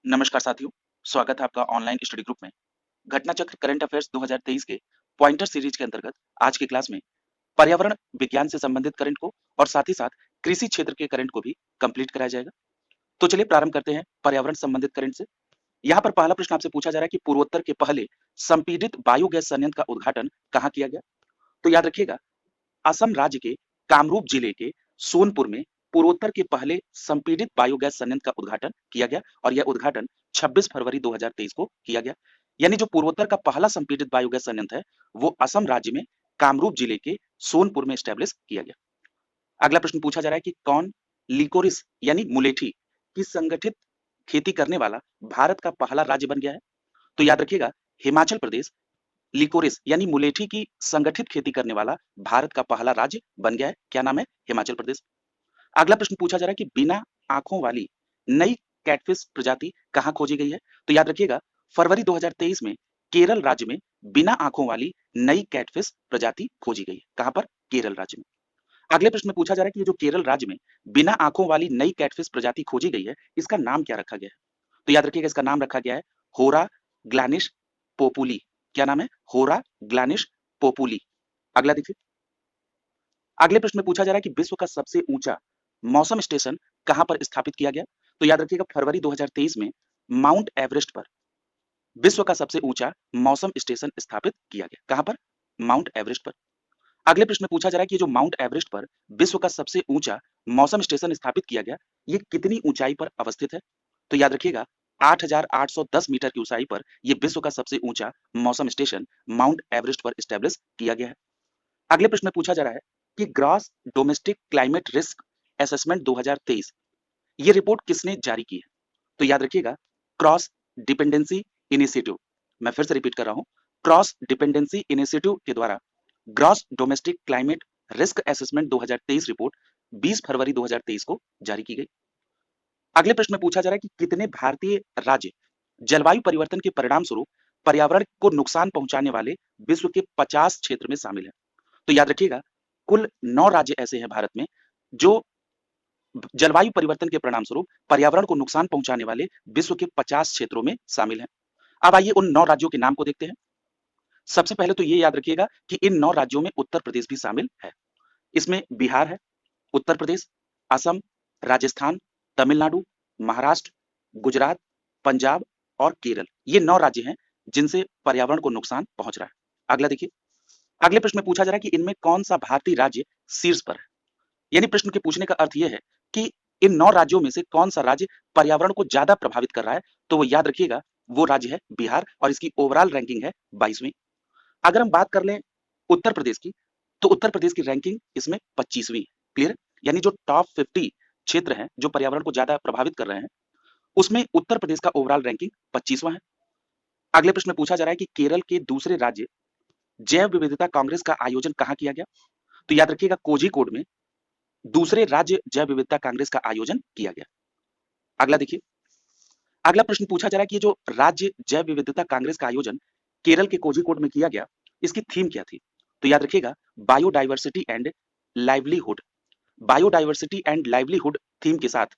नमस्कार साथियों, स्वागत है आपका ऑनलाइन स्टडी ग्रुप में। घटना चक्र करंट अफेयर्स 2023 के पॉइंटर सीरीज के अंतर्गत आज की क्लास में पर्यावरण विज्ञान से संबंधित करंट को और साथ ही साथ कृषि क्षेत्र के करंट को भी कंप्लीट कराया जाएगा। तो चलिए प्रारंभ करते हैं पर्यावरण संबंधित करंट से। यहाँ पर पहला प्रश्न आपसे पूछा जा रहा है कि पूर्वोत्तर के पहले संपीडित बायोगैस संयंत्र का उद्घाटन कहाँ किया गया। तो याद रखिएगा, असम राज्य के कामरूप जिले के सोनपुर में पूर्वोत्तर के पहले संपीडित बायोगैस संयंत्र का उद्घाटन किया गया और यह उद्घाटन 26 फरवरी 2023 को किया गया। यानी जो पूर्वोत्तर का पहला संपीडित बायोगैस संयंत्र है वो असम राज्य में कामरूप जिले के सोनपुर में स्टैब्लिश किया गया। अगला प्रश्न पूछा जा रहा है कि कौन लिकोरिस यानी मुलेठी की संगठित खेती करने वाला भारत का पहला राज्य बन गया है। तो याद रखिएगा, हिमाचल प्रदेश लिकोरिस यानी मुलेठी की संगठित खेती करने वाला भारत का पहला राज्य बन गया है। क्या नाम है? हिमाचल प्रदेश। अगला प्रश्न पूछा जा रहा है कि बिना आंखों वाली नई कैटफिश प्रजाति कहाँ खोजी गई है। तो याद रखिएगा, फरवरी 2023 में केरल राज्य में बिना आंखों वाली नई कैटफिश प्रजाति खोजी गई है। कहां पर? केरल राज्य में। अगले प्रश्न में पूछा जा रहा है कि ये जो केरल राज्य में बिना आंखों वाली नई कैटफिश प्रजाति खोजी गई है, इसका नाम क्या रखा गया है। तो याद रखिएगा, इसका नाम रखा गया है होरा ग्लानिश पोपुली। क्या नाम है? होरा ग्लानिश पोपुली। अगला देखिए, अगले प्रश्न में पूछा जा रहा है कि विश्व का सबसे ऊंचा मौसम स्टेशन कहां पर स्थापित किया गया। तो याद रखिएगा, फरवरी 2023 में माउंट एवरेस्ट पर विश्व का सबसे ऊंचा मौसम स्टेशन स्थापित किया गया। कहां पर? माउंट एवरेस्ट पर। अगले प्रश्न में पूछा जा रहा है कि जो माउंट एवरेस्ट पर विश्व का सबसे ऊंचा मौसम स्टेशन स्थापित किया गया, ये कितनी ऊंचाई पर अवस्थित है। तो याद रखिएगा, 8,810 मीटर की ऊंचाई पर यह विश्व का सबसे ऊंचा मौसम स्टेशन माउंट एवरेस्ट पर स्टैब्लिश किया गया है। अगले प्रश्न में पूछा जा रहा है कि gross domestic climate risk assessment 2023 ये रिपोर्ट किसने जारी की है। तो याद रखिएगा, क्रॉस डिपेंडेंसी इनिशिएटिव। मैं फिर से रिपीट कर रहा हूं, क्रॉस डिपेंडेंसी इनिशिएटिव के द्वारा gross domestic climate risk assessment 2023 report 20 फरवरी 2023 को जारी की गई। अगले प्रश्न में पूछा जा रहा है कि कितने भारतीय राज्य जलवायु परिवर्तन के परिणाम स्वरूप पर्यावरण को नुकसान पहुंचाने वाले विश्व के 50 क्षेत्र में शामिल है। तो याद रखिएगा, कुल 9 राज्य ऐसे हैं भारत में जो जलवायु परिवर्तन के परिणाम स्वरूप पर्यावरण को नुकसान पहुंचाने वाले विश्व के 50 क्षेत्रों में शामिल हैं। अब आइए उन 9 राज्यों के नाम को देखते हैं। सबसे पहले तो ये याद रखिएगा कि इन 9 राज्यों में उत्तर प्रदेश भी शामिल है। इसमें बिहार है, उत्तर प्रदेश, असम, राजस्थान, तमिलनाडु, महाराष्ट्र, गुजरात, पंजाब और केरल। ये 9 राज्य हैं जिनसे पर्यावरण को नुकसान पहुंच रहा है। अगला देखिए, अगले प्रश्न में पूछा जा रहा है कि इनमें कौन सा भारतीय राज्य शीर्ष पर है। यानी प्रश्न के पूछने का अर्थ यह है कि इन 9 राज्यों में से कौन सा राज्य पर्यावरण को ज्यादा प्रभावित कर रहा है। तो वो याद रखिएगा, वो राज्य है बिहार और इसकी ओवरऑल रैंकिंग है 22वीं। अगर हम बात कर लें उत्तर प्रदेश की, तो उत्तर प्रदेश की रैंकिंग इसमें 25वीं है। क्लियर? यानी जो टॉप 50 क्षेत्र हैं जो पर्यावरण को ज्यादा प्रभावित कर रहे हैं, उसमें उत्तर प्रदेश का ओवरऑल रैंकिंग 25वां है। अगले प्रश्न में पूछा जा रहा है कि केरल के दूसरे राज्य जैव विविधता कांग्रेस का आयोजन कहाँ किया गया। तो याद रखिएगा, कोझिकोड में दूसरे राज्य जैव विविधता कांग्रेस का आयोजन किया गया। अगला देखिए, अगला प्रश्न पूछा जा रहा है कि जो राज्य जैव विविधता कांग्रेस का आयोजन केरल के कोझिकोड में किया गया, इसकी थीम क्या थी। तो याद रखिएगा, biodiversity and livelihood. Biodiversity and livelihood theme के साथ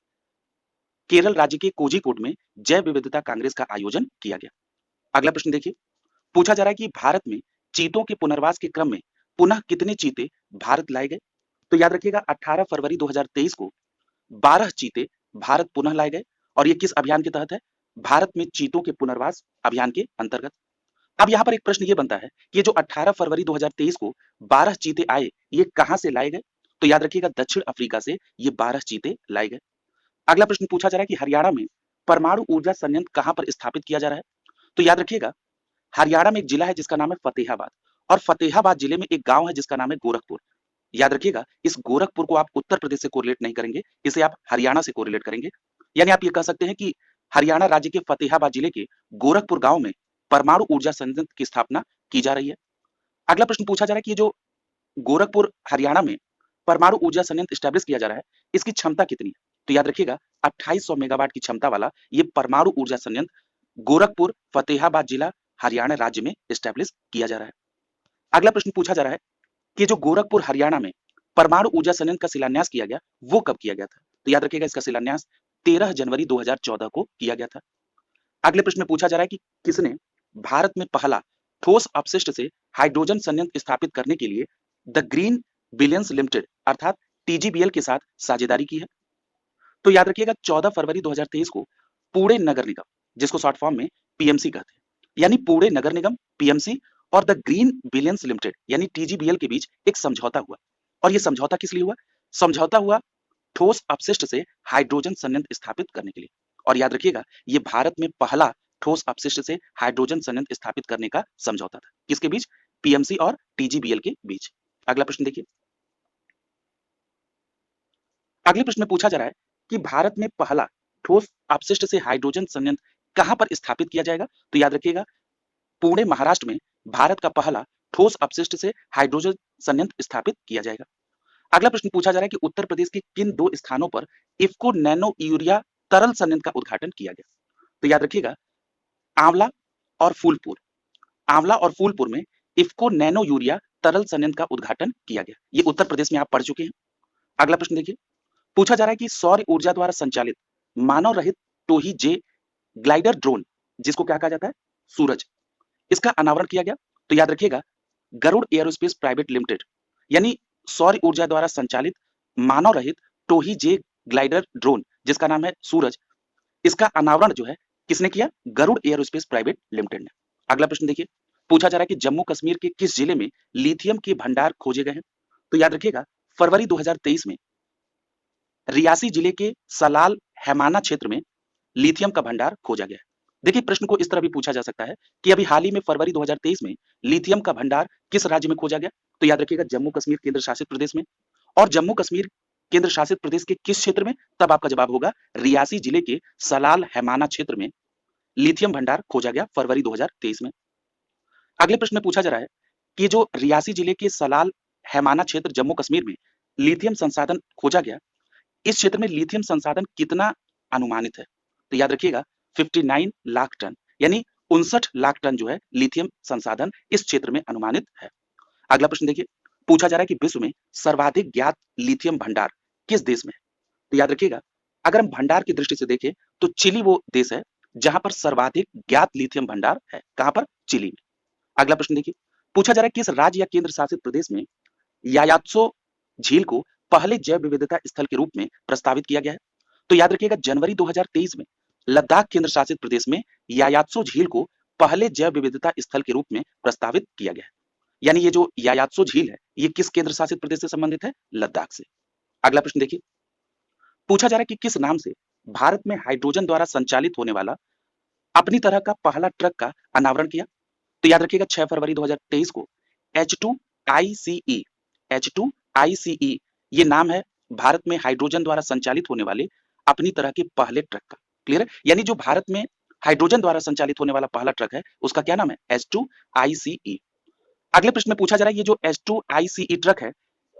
केरल राज्य के कोझिकोड में जैव विविधता कांग्रेस का आयोजन किया गया। अगला प्रश्न देखिए, पूछा जा रहा है कि भारत में चीतों के पुनर्वास के क्रम में पुनः कितने चीते भारत लाए गए। तो याद रखिएगा, 18 फरवरी 2023 को 12 चीते भारत पुनः लाए गए और ये किस अभियान के तहत है? भारत में चीतों के पुनर्वास अभियान के अंतर्गत। अब यहाँ पर एक प्रश्न ये बनता है कि ये जो 18 फरवरी 2023 को 12 चीते आए, ये कहां से लाए गए। तो याद रखिएगा, दक्षिण अफ्रीका से ये 12 चीते लाए गए। अगला प्रश्न पूछा जा रहा है कि हरियाणा में परमाणु ऊर्जा संयंत्र कहां पर स्थापित किया जा रहा है। तो याद रखिएगा, हरियाणा में एक जिला है जिसका नाम है फतेहाबाद और फतेहाबाद जिले में एक गांव है जिसका नाम है गोरखपुर। याद रखिएगा, इस गोरखपुर को आप उत्तर प्रदेश से कोरिलेट नहीं करेंगे, इसे आप हरियाणा से कोरिलेट करेंगे। यानी आप ये कह सकते हैं कि हरियाणा राज्य के फतेहाबाद जिले के गोरखपुर गांव में परमाणु ऊर्जा संयंत्र की स्थापना की जा रही है। अगला प्रश्न पूछा जा रहा है कि ये जो गोरखपुर हरियाणा में परमाणु ऊर्जा संयंत्र स्टैब्लिश किया जा रहा है, इसकी क्षमता कितनी है। तो याद रखिएगा, 2800 मेगावाट की क्षमता वाला ये परमाणु ऊर्जा संयंत्र गोरखपुर फतेहाबाद जिला हरियाणा राज्य में स्टैब्लिश किया जा रहा है। अगला प्रश्न पूछा जा रहा है कि जो गोरखपुर हरियाणा में परमाणु ऊर्जा संयंत्र का शिलान्यास किया गया, वो कब किया गया था। तो याद रखिएगा, इसका शिलान्यास 13 जनवरी 2014 को किया गया था। अगले प्रश्न में पूछा जा रहा है कि किसने भारत में पहला ठोस अपशिष्ट से हाइड्रोजन संयंत्र स्थापित करने के लिए द ग्रीन बिलियंस लिमिटेड अर्थात टीजीबीएल के साथ साझेदारी की है। तो याद रखिएगा 14 फरवरी 2023 को पुणे नगर निगम, जिसको शॉर्ट फॉर्म में पीएमसी कहते हैं, यानी पुणे नगर निगम पीएमसी और द ग्रीन बिलियंस लिमिटेड यानी टीजीबीएल के बीच एक समझौता हुआ। और ये समझौता किस लिए हुआ? समझौता हुआ ठोस अपशिष्ट से हाइड्रोजन संयंत्र स्थापित करने के लिए। और याद रखिएगा ये भारत में पहला ठोस अपशिष्ट से हाइड्रोजन संयंत्र स्थापित करने का समझौता था। किसके बीच? पीएमसी और टीजीबीएल के बीच। अगला प्रश्न देखिए। अगले प्रश्न में पूछा जा रहा है कि भारत में पहला ठोस अपशिष्ट से हाइड्रोजन संयंत्र कहां पर स्थापित किया जाएगा? तो याद रखिएगा पुणे महाराष्ट्र में भारत का पहला ठोस अपशिष्ट से हाइड्रोजन संयंत्र स्थापित किया जाएगा। अगला प्रश्न पूछा जा रहा है कि उत्तर प्रदेश के किन दो स्थानों पर इफ्को नैनो यूरिया तरल संयंत्र का उद्घाटन किया गया? तो याद रखिएगा आंवला और फूलपुर, आंवला और फूलपुर में इफ्को नैनो यूरिया तरल संयंत्र का उद्घाटन किया गया। ये उत्तर प्रदेश में आप पढ़ चुके हैं। अगला प्रश्न देखिए। पूछा जा रहा है कि सौर ऊर्जा द्वारा संचालित मानव रहित टोही जे ग्लाइडर ड्रोन, जिसको क्या कहा जाता है? सूरज, इसका अनावरण किया गया। तो याद रखिएगा गरुड़ एयरोस्पेस प्राइवेट लिमिटेड यानी सौर ऊर्जा द्वारा संचालित मानव रहित टोही जे ग्लाइडर ड्रोन, जिसका नाम है सूरज, इसका अनावरण जो है किसने किया? गरुड़ एयरोस्पेस प्राइवेट लिमिटेड ने। अगला प्रश्न देखिए। पूछा जा रहा है कि जम्मू कश्मीर के किस जिले में लिथियम के भंडार खोजे गए हैं? तो याद रखिएगा फरवरी 2023 में रियासी जिले के सलाल हैमाना क्षेत्र में लिथियम का भंडार खोजा गया है। देखिए प्रश्न को इस तरह भी पूछा जा सकता है कि अभी हाल ही में फरवरी 2023 में लिथियम का भंडार किस राज्य में खोजा गया? तो याद रखिएगा जम्मू कश्मीर केंद्र शासित प्रदेश में। और जम्मू कश्मीर केंद्र शासित प्रदेश के किस क्षेत्र में? तब आपका जवाब होगा रियासी जिले के सलाल हैमाना क्षेत्र में लिथियम भंडार खोजा गया फरवरी 2023 में। अगले प्रश्न में पूछा जा रहा है कि जो रियासी जिले के सलाल हैमाना क्षेत्र जम्मू कश्मीर में लिथियम संसाधन खोजा गया, इस क्षेत्र में लिथियम संसाधन कितना अनुमानित है? तो याद रखिएगा 59 लाख टन यानी 59 लाख टन जो है लिथियम संसाधन इस क्षेत्र में अनुमानित है। अगला प्रश्न देखिए। पूछा जा रहा है कि विश्व में सर्वाधिक ज्ञात लिथियम भंडार किस देश में है? तो याद रखिएगा अगर हम भंडार की दृष्टि से देखें तो चिली वो देश है जहां पर सर्वाधिक ज्ञात लिथियम भंडार है। कहां पर? चिली में। अगला प्रश्न देखिए। पूछा जा रहा है किस राज्य या केंद्र शासित प्रदेश में यायात्सो झील को पहले जैव विविधता स्थल के रूप में प्रस्तावित किया गया है? तो याद रखिएगा जनवरी 2023 में लद्दाख केंद्र शासित प्रदेश में यायात्सो झील को पहले जैव विविधता स्थल के रूप में प्रस्तावित किया गया है। यानी ये जो यायात्सो झील है ये किस केंद्र शासित प्रदेश से संबंधित है? लद्दाख से। अगला प्रश्न देखिए। पूछा जा रहा है कि किस नाम से भारत में हाइड्रोजन द्वारा संचालित होने वाला अपनी तरह का पहला ट्रक का अनावरण किया? तो याद रखिएगा 6 फरवरी 2023 को H2ICE, H2ICE ये नाम है भारत में हाइड्रोजन द्वारा संचालित होने वाले अपनी तरह के पहले ट्रक का। क्लियर है? यानी जो भारत में हाइड्रोजन द्वारा संचालित होने वाला पहला ट्रक है उसका क्या नाम है? H2ICE। अगले प्रश्न में पूछा जा रहा है ये जो H2ICE ट्रक है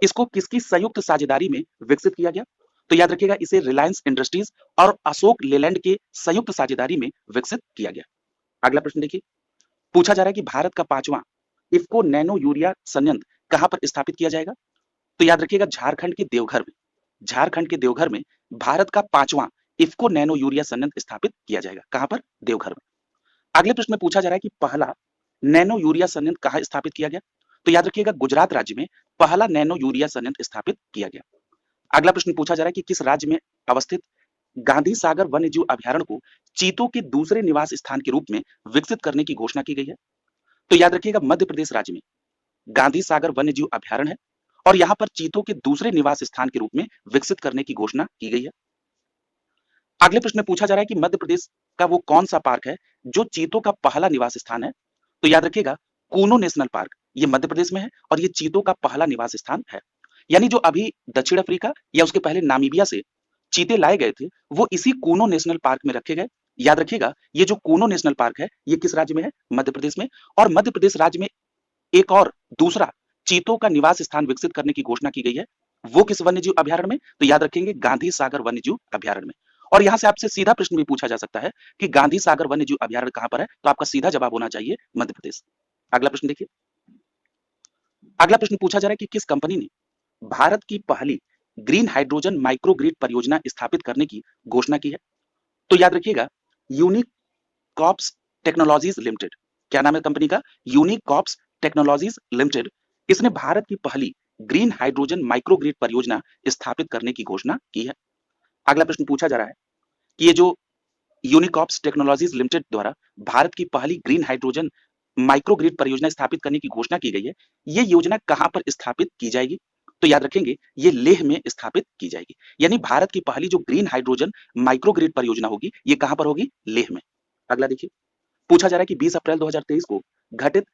इसको किसकी संयुक्त साझेदारी में विकसित किया गया? तो याद रखिएगा इसे रिलायंस इंडस्ट्रीज और अशोक लेलैंड के संयुक्त साझेदारी में विकसित किया गया। अगला प्रश्न देखिए। पूछा जा रहा है कि भारत का 5वां इफ्को नैनो यूरिया संयंत्र कहां पर स्थापित किया जाएगा? तो याद रखिएगा झारखंड के देवघर में, झारखंड के देवघर में भारत का 5वां इफ्को नैनो यूरिया संयंत्र स्थापित किया जाएगा। कहां पर? देवघर में। अगले प्रश्न में पूछा जा रहा है कि पहला नैनो यूरिया संयंत्र कहां स्थापित किया गया? तो याद रखिएगा गुजरात राज्य में पहला नैनो यूरिया संयंत्र स्थापित किया गया। अगला प्रश्न पूछा जा रहा है कि किस राज्य में अवस्थित गांधी सागर वन्य जीव अभ्यारण्य को चीतों के दूसरे निवास स्थान के रूप में विकसित करने की घोषणा की गई है? तो याद रखिएगा मध्य प्रदेश राज्य में गांधी सागर वन्य जीव अभ्यारण्य है और यहां पर चीतों के दूसरे निवास स्थान के रूप में विकसित करने की घोषणा की गई है। अगले प्रश्न में पूछा जा रहा है कि मध्य प्रदेश का वो कौन सा पार्क है जो चीतों का पहला निवास स्थान है? तो याद रखिएगा कूनो नेशनल पार्क ये मध्य प्रदेश में है और ये चीतों का पहला निवास स्थान है। यानी जो अभी दक्षिण अफ्रीका या उसके पहले नामीबिया से चीते लाए गए थे वो इसी कूनो नेशनल पार्क में रखे गए। याद रखिएगा ये जो कूनो नेशनल पार्क है ये किस राज्य में है? मध्य प्रदेश में। और मध्य प्रदेश राज्य में एक और दूसरा चीतों का निवास स्थान विकसित करने की घोषणा की गई है। वो किस वन्यजीव अभ्यारण्य में? तो याद रखेंगे गांधी सागर वन्यजीव अभ्यारण्य में। और यहां से आपसे सीधा प्रश्न भी पूछा जा सकता है कि गांधी सागर वन्यजीव अभ्यारण्य कहां पर है? तो आपका सीधा जवाब होना चाहिए मध्य प्रदेश। अगला प्रश्न देखिए। अगला प्रश्न पूछा जा रहा है कि किस कंपनी ने भारत की पहली ग्रीन हाइड्रोजन माइक्रोग्रिड परियोजना स्थापित करने की घोषणा की है? तो याद रखिएगा यूनिक कॉर्प्स टेक्नोलॉजीज लिमिटेड, क्या नाम है कंपनी का? Unique corps technologies limited. इसने भारत की पहली ग्रीन हाइड्रोजन माइक्रोग्रिड परियोजना स्थापित करने की घोषणा की है। अगला प्रश्न पूछा जा रहा है कि ये जो यूनिकॉर्प्स टेक्नोलॉजीज लिमिटेड द्वारा भारत की पहली ग्रीन हाइड्रोजन माइक्रोग्रिड परियोजना स्थापित करने की घोषणा की गई है, ये योजना कहां पर स्थापित की जाएगी? तो याद रखेंगे ये लेह में स्थापित की जाएगी। यानी भारत की पहली जो ग्रीन हाइड्रोजन माइक्रोग्रिड परियोजना होगी ये कहां पर होगी? लेह में। अगला देखिए, पूछा जा रहा है कि 20 अप्रैल 2023 को घटित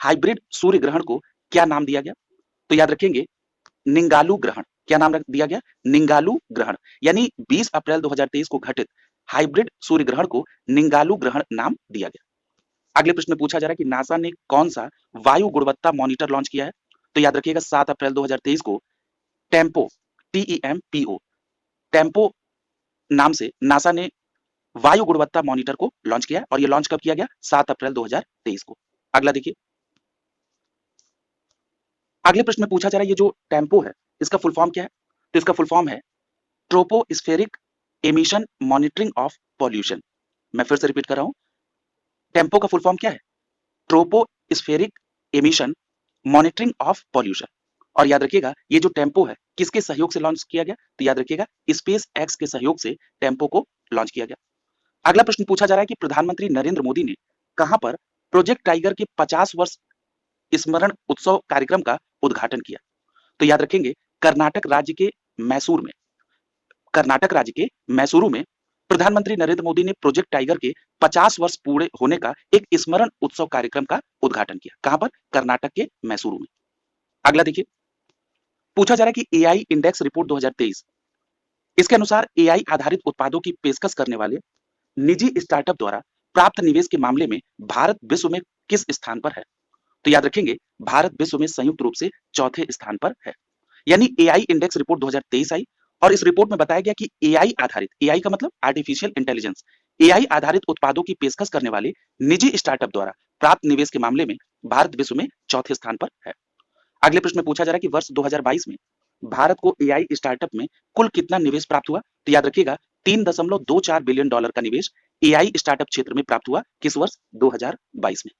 हाइब्रिड सूर्य ग्रहण को क्या नाम दिया गया? तो याद रखेंगे निंगालू ग्रहण। क्या नाम दिया गया? निंगालू ग्रहण। यानी 20 अप्रैल 2023 को घटित हाइब्रिड सूर्य ग्रहण को निंगालू ग्रहण नाम दिया गया। अगले प्रश्न में पूछा जा रहा है कि नासा ने कौन सा वायु गुणवत्ता मॉनिटर लॉन्च किया है? तो याद रखिएगा 7 अप्रैल 2023 को टेम्पो, TEMPO, टेम्पो नाम से नासा ने वायु गुणवत्ता मॉनिटर को लॉन्च किया और ये लॉन्च कब किया गया? 7 अप्रैल 2023 को। अगला देखिए, अगले प्रश्न में पूछा जा रहा है ये जो टेम्पो है इसका फुल फॉर्म क्या है? तो इसका फुल फॉर्म है tropospheric emission monitoring of pollution. मैं फिर से रिपीट कर रहा हूं, टेम्पो का फुल फॉर्म क्या है? Tropospheric emission monitoring of pollution. और याद रखिएगा ये जो टेम्पो है किसके सहयोग से लॉन्च किया गया? तो याद रखिएगा स्पेस एक्स के सहयोग से टेम्पो को लॉन्च किया गया। अगला प्रश्न पूछा जा रहा है कि प्रधानमंत्री नरेंद्र मोदी ने कहां पर प्रोजेक्ट टाइगर के 50 वर्ष स्मरण उत्सव कार्यक्रम का उद्घाटन किया? तो याद रखेंगे कर्नाटक राज्य के मैसूरू में प्रधानमंत्री नरेंद्र मोदी ने प्रोजेक्ट टाइगर के 50 वर्ष पूरे होने का एक स्मरण उत्सव कार्यक्रम का उद्घाटन किया। कहां पर? कर्नाटक के मैसूरू में। अगला देखिए, पूछा जा रहा है कि एआई इंडेक्स रिपोर्ट 2023, इसके अनुसार एआई आधारित उत्पादों की पेशकश करने वाले निजी स्टार्टअप द्वारा प्राप्त निवेश के मामले में भारत विश्व में किस स्थान पर है? तो याद रखेंगे भारत विश्व में संयुक्त रूप से चौथे स्थान पर है। यानी एआई इंडेक्स रिपोर्ट 2023 आई और इस रिपोर्ट में बताया गया कि एआई आधारित, एआई का मतलब आर्टिफिशियल इंटेलिजेंस, एआई आधारित उत्पादों की पेशकश करने वाले निजी स्टार्टअप द्वारा प्राप्त निवेश के मामले में भारत विश्व में चौथे स्थान पर है। अगले प्रश्न में पूछा जा रहा है कि वर्ष 2022 में भारत को एआई स्टार्टअप में कुल कितना निवेश प्राप्त हुआ? तो याद रखिएगा $3.24 बिलियन का निवेश एआई स्टार्टअप क्षेत्र में प्राप्त हुआ। किस वर्ष? 2022 में।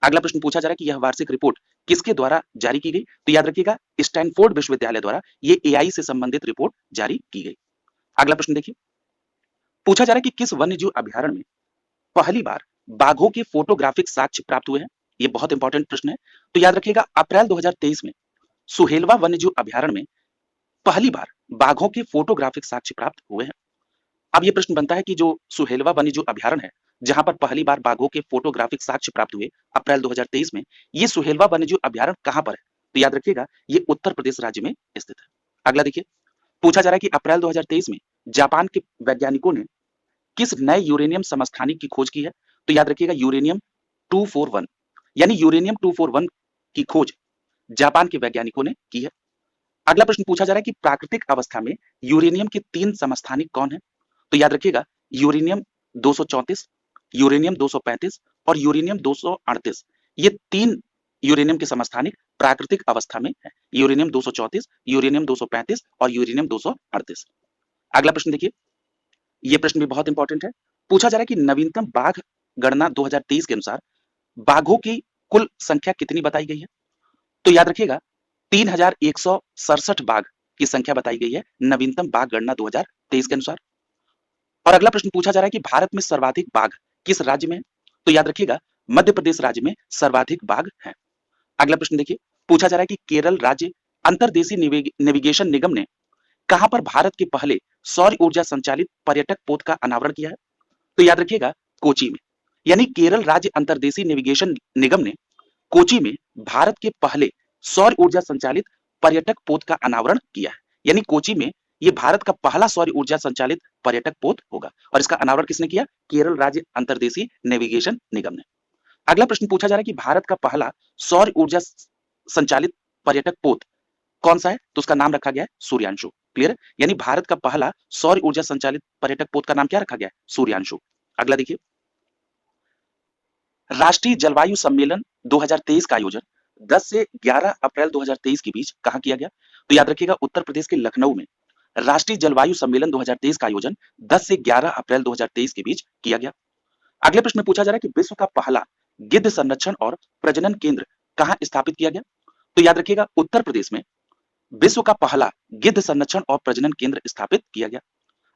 अगला प्रश्न पूछा जा रहा है कि यह वार्षिक रिपोर्ट किसके द्वारा जारी की गई? तो याद रखिएगा स्टैनफोर्ड विश्वविद्यालय द्वारा ये एआई से संबंधित रिपोर्ट जारी की गई। अगला प्रश्न देखिए, पूछा जा रहा है कि किस वन्यजीव अभ्यारण्य में पहली बार बाघों के फोटोग्राफिक साक्ष्य प्राप्त हुए हैं? ये बहुत इंपॉर्टेंट प्रश्न है। तो याद रखिएगा अप्रैल 2023 में सुहेलवा वन्यजीव अभ्यारण्य में पहली बार बाघों के फोटोग्राफिक साक्ष्य प्राप्त हुए हैं। अब ये प्रश्न बनता है कि जो सुहेलवा वन्यजीव अभ्यारण्य है जहां पर पहली बार बाघों के फोटोग्राफिक साक्ष्य प्राप्त हुए अप्रैल 2023 में, ये सुहेलवा वन्यजीव अभ्यारण्य कहां पर है? तो याद रखिएगा ये उत्तर प्रदेश राज्य में स्थित है। अगला देखिए, पूछा जा रहा है कि अप्रैल 2023 में जापान के वैज्ञानिकों ने किस नए यूरेनियम समस्थानिक की खोज की है? तो याद रखिएगा यूरेनियम 241, यानी यूरेनियम 241 की खोज जापान के वैज्ञानिकों ने की है। अगला प्रश्न पूछा जा रहा है कि प्राकृतिक अवस्था में यूरेनियम के 3 समस्थानिक कौन है? तो याद रखिएगा यूरेनियम 234, यूरेनियम 235 और यूरेनियम 238, ये 3 यूरेनियम के समस्थानिक प्राकृतिक अवस्था में है। यूरेनियम 234, यूरेनियम 235 और यूरेनियम 238। अगला प्रश्न देखिए, ये प्रश्न भी बहुत इंपॉर्टेंट है। पूछा जा रहा है कि नवीनतम बाघ गणना 2023 के अनुसार बाघों की कुल संख्या कितनी बताई गई है? तो याद रखिएगा 3167 बाघ की संख्या बताई गई है नवीनतम बाघ गणना 2023 के अनुसार। और अगला प्रश्न पूछा जा रहा है कि भारत में सर्वाधिक बाघ किस राज्य में है? तो याद रखिएगा मध्य प्रदेश राज्य में सर्वाधिक बाघ हैं। अगला प्रश्न देखिए, पूछा जा रहा है कि केरल राज्य अंतर्देशीय नेविगेशन निगम ने कहां पर भारत के पहले सौर ऊर्जा संचालित पर्यटक पोत का अनावरण किया है? तो याद रखिएगा कोची में। यानी केरल राज्य अंतर्देशीय नेविगेशन निगम ने कोची में भारत के पहले सौर ऊर्जा संचालित पर्यटक पोत का अनावरण किया है। यानी कोची में ये भारत का पहला सौर ऊर्जा संचालित पर्यटक पोत होगा और इसका अनावरण किसने किया? केरल राज्य अंतर्देशीय नेविगेशन निगम ने। अगला प्रश्न पूछा जा रहा है कि भारत का पहला सौर ऊर्जा संचालित पर्यटक पोत कौन सा है? तो उसका नाम रखा गया है सूर्यांशु। क्लियर है? यानी भारत का पहला सौर ऊर्जा संचालित पर्यटक पोत का नाम क्या रखा गया है? सूर्यांशु। अगला देखिए, राष्ट्रीय जलवायु सम्मेलन 2023 का आयोजन 10 से 11 अप्रैल 2023 के बीच कहां किया गया? तो याद रखिएगा उत्तर प्रदेश के लखनऊ में राष्ट्रीय जलवायु सम्मेलन 2023 का आयोजन 10 से 11 अप्रैल 2023 के बीच किया गया। अगले प्रश्न में पूछा जा रहा है कि विश्व का पहला गिद्ध संरक्षण और प्रजनन केंद्र कहाँ स्थापित किया गया? तो याद रखिएगा उत्तर प्रदेश में विश्व का पहला गिद्ध संरक्षण और प्रजनन केंद्र स्थापित किया गया।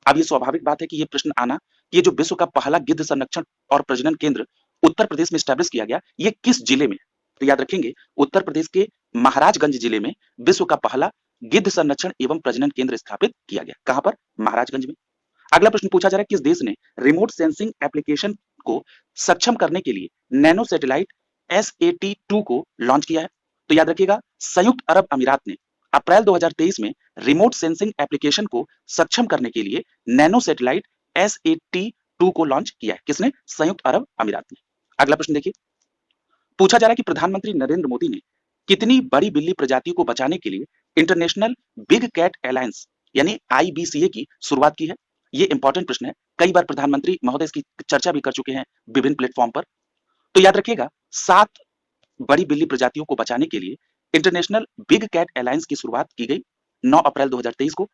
अब ये स्वाभाविक बात है कि ये प्रश्न आना, ये जो विश्व का पहला गिद्ध संरक्षण और प्रजनन केंद्र उत्तर प्रदेश में स्टैब्लिश किया गया, ये किस जिले में है? तो याद रखेंगे उत्तर प्रदेश के महाराजगंज जिले में विश्व का पहला गिद्ध संरक्षण एवं प्रजनन केंद्र स्थापित किया गया। कहां पर? महाराजगंज में। अगला प्रश्न पूछा जा रहा है किस देश ने रिमोट सेंसिंग एप्लीकेशन को सक्षम करने के लिए नैनो सैटेलाइट SAT-2 को लॉन्च किया है? तो याद रखिएगा संयुक्त अरब अमीरात ने अप्रैल 2023 में रिमोट सेंसिंग एप्लीकेशन को सक्षम करने के लिए नैनो सैटेलाइट SAT-2 को लॉन्च किया है। किसने? संयुक्त अरब अमीरात ने। अगला प्रश्न देखिए, पूछा जा रहा है कि प्रधानमंत्री नरेंद्र मोदी ने कितनी बड़ी बिल्ली प्रजातियों को बचाने के लिए इंटरनेशनल बिग कैट अलायंस यानी IBCA की शुरुआत की है? ये इंपॉर्टेंट प्रश्न है, कई बार प्रधानमंत्री महोदय इसकी चर्चा भी कर चुके हैं विभिन्न प्लेटफॉर्म पर। तो याद रखिएगा 7 बड़ी बिल्ली प्रजातियों को बचाने के लिए इंटरनेशनल बिग कैट अलायंस की शुरुआत की गई 9 अप्रैल 2023 को।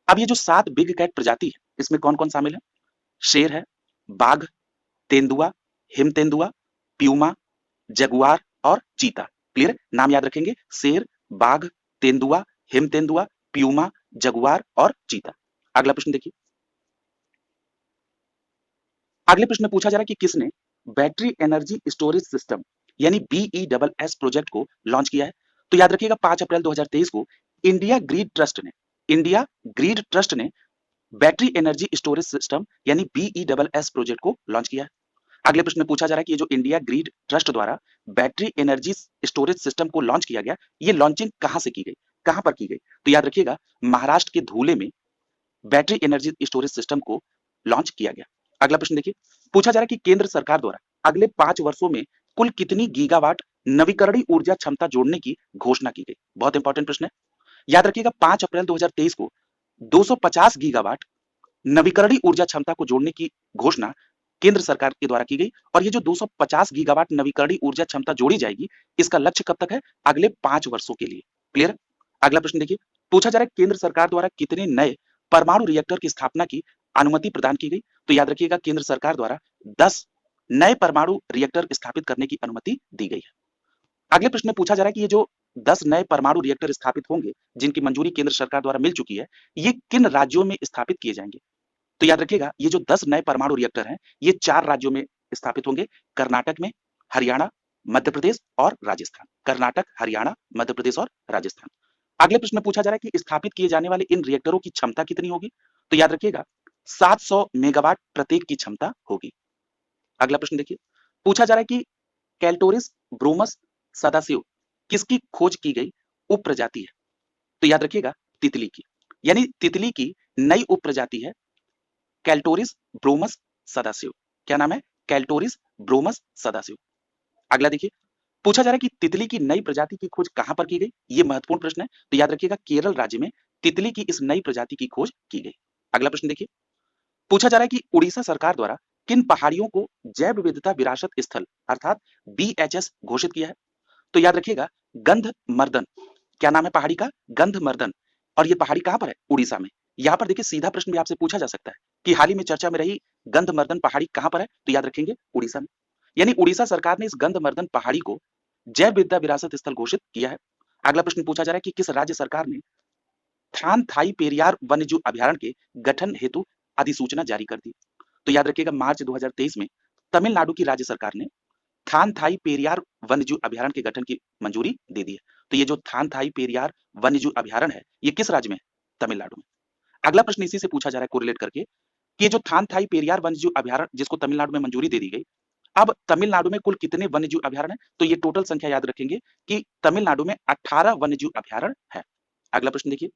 अब ये जो 7 बिग कैट प्रजाति है, इसमें कौन कौन शामिल है? शेर है, बाघ, तेंदुआ, हिम तेंदुआ, प्यूमा, जगुआर और चीता। क्लियर? नाम याद रखेंगे, शेर, बाघ, तेंदुआ, हिम तेंदुआ, प्यूमा, जगुआर और चीता। अगला प्रश्न देखिए, अगले प्रश्न में पूछा जा रहा है कि किसने बैटरी एनर्जी स्टोरेज सिस्टम यानी BESS प्रोजेक्ट को लॉन्च किया है? तो याद रखिएगा 5 अप्रैल 2023 को इंडिया ग्रिड ट्रस्ट ने बैटरी एनर्जी स्टोरेज सिस्टम यानी BESS प्रोजेक्ट को लॉन्च किया है। अगले प्रश्न में पूछा जा रहा है कि ये जो इंडिया ग्रिड ट्रस्ट द्वारा बैटरी एनर्जी स्टोरेज सिस्टम को लॉन्च किया गया, ये लॉन्चिंग कहां से की गई, कहां पर की गई? तो याद रखिएगा महाराष्ट्र के धुले में बैटरी एनर्जी स्टोरेज सिस्टम को लॉन्च किया गया। अगला प्रश्न देखिए, पूछा जा रहा है कि केंद्र सरकार द्वारा अगले 5 वर्षों में कुल कितनी गीगावाट नवीकरणीय ऊर्जा क्षमता जोड़ने की घोषणा की गई? बहुत इंपॉर्टेंट प्रश्न है। याद रखिएगा 5 अप्रैल 2023 को 250 गीगावाट नवीकरणीय ऊर्जा क्षमता को जोड़ने की घोषणा केंद्र सरकार के द्वारा की गई। और ये जो 250 गीगावाट नवीकरणीय ऊर्जा क्षमता जोड़ी जाएगी, इसका लक्ष्य कब तक है? अगले 5 वर्षों के लिए। क्लियर? अगला प्रश्न देखिए, पूछा जा रहा है केंद्र सरकार द्वारा कितने नए परमाणु रिएक्टर की स्थापना की अनुमति प्रदान की गई? तो याद रखिएगा केंद्र सरकार द्वारा 10 नए परमाणु रिएक्टर स्थापित करने की अनुमति दी गई है। अगले प्रश्न में पूछा जा रहा है कि ये जो 10 नए परमाणु रिएक्टर स्थापित होंगे, जिनकी मंजूरी केंद्र सरकार द्वारा मिल चुकी है, ये किन राज्यों में स्थापित किए जाएंगे? तो याद रखिएगा ये जो 10 नए परमाणु रिएक्टर हैं, ये 4 राज्यों में स्थापित होंगे, कर्नाटक में, हरियाणा, मध्य प्रदेश और राजस्थान। कर्नाटक, हरियाणा, मध्य प्रदेश और राजस्थान। अगले प्रश्न में पूछा जा रहा है कि स्थापित किए जाने वाले इन रिएक्टरों की क्षमता कितनी होगी? तो याद रखिएगा 700 मेगावाट प्रत्येक की क्षमता होगी। अगला प्रश्न देखिए, पूछा जा रहा है कि कैल्टोरिस ब्रोमस सदाशिव किसकी खोज की गई उप प्रजाति है? तो याद रखिएगा तितली की, यानी तितली की नई उप प्रजाति है कैल्टोरिस ब्रोमस सदाशिव। क्या नाम है? कैल्टोरिस ब्रोमस सदाशिव। अगला देखिए, पूछा जा रहा है कि तितली की नई प्रजाति की खोज कहां पर की गई? ये महत्वपूर्ण प्रश्न है, तो याद रखिएगा केरल राज्य में तितली की इस नई प्रजाति की खोज की गई। अगला प्रश्न देखिए, पूछा जा रहा है कि उड़ीसा सरकार द्वारा किन पहाड़ियों को जैव विविधता विरासत स्थल अर्थात BHS घोषित किया है? तो याद रखिएगा गंधमर्दन। क्या नाम है पहाड़ी का? गंधमर्दन। और ये पहाड़ी कहां पर है? उड़ीसा में। यहाँ पर देखिए सीधा प्रश्न भी आपसे पूछा जा सकता है कि हाल ही में चर्चा में रही गंधमर्दन पहाड़ी कहां पर है? तो याद रखेंगे उड़ीसा में। यानी उड़ीसा सरकार ने इस गंधमर्दन पहाड़ी को जैव विविधता विरासत स्थल घोषित किया है। अगला प्रश्न पूछा जा रहा है कि किस राज्य सरकार ने थान थाई पेरियार वन्यजीव अभ्यारण्य के गठन हेतु अधिसूचना जारी कर दी? तो याद रखिएगा मार्च 2023 में तमिलनाडु की राज्य सरकार ने थान थाई पेरियार वन्यजीव अभ्यारण्य के गठन की मंजूरी दे दी है। तो ये जो थान थाई पेरियार वन्यजीव अभ्यारण्य है, ये किस राज्य में है? तमिलनाडु में। अगला प्रश्न इसी से पूछा जा रहा है कोरिलेट करके कि ये जो थान थाई पेरियार वन्यजीव अभ्यारण्य जिसको तमिलनाडु में मंजूरी दे दी गई, अब तमिलनाडु में कुल कितने वन्यजीव अभ्यारण्य है? तो ये टोटल संख्या याद रखेंगे कि तमिलनाडु में 18 वन्यजीव अभ्यारण्य है। अगला प्रश्न देखिए,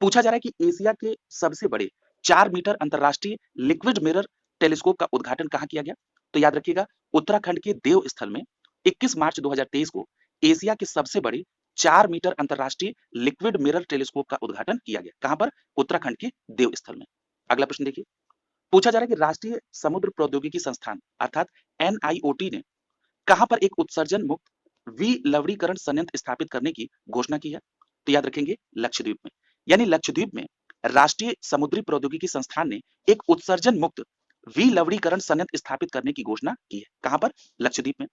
पूछा जा रहा है कि एशिया के सबसे बड़े 4 मीटर अंतरराष्ट्रीय लिक्विड मिरर टेलीस्कोप का उद्घाटन कहां किया गया? तो याद रखिएगा उत्तराखंड के देवस्थल में 21 मार्च 2023 को एशिया के सबसे बड़े 4 मीटर अंतरराष्ट्रीय लिक्विड मिरर टेलीस्कोप का उद्घाटन किया गया। कहां पर? उत्तराखंड के देवस्थल में। अगला प्रश्न देखिए, पूछा जा रहा है कि राष्ट्रीय समुद्र प्रौद्योगिकी संस्थान अर्थात NIOT ने कहां पर एक उत्सर्जन मुक्त विलवणीकरण संयंत्र स्थापित करने की घोषणा की है? तो याद रखेंगे लक्षद्वीप में। यानी लक्षद्वीप में राष्ट्रीय समुद्री प्रौद्योगिकी संस्थान ने एक उत्सर्जन मुक्त विलवणीकरण संयंत्र स्थापित करने की घोषणा की है। कहां पर? लक्षद्वीप में।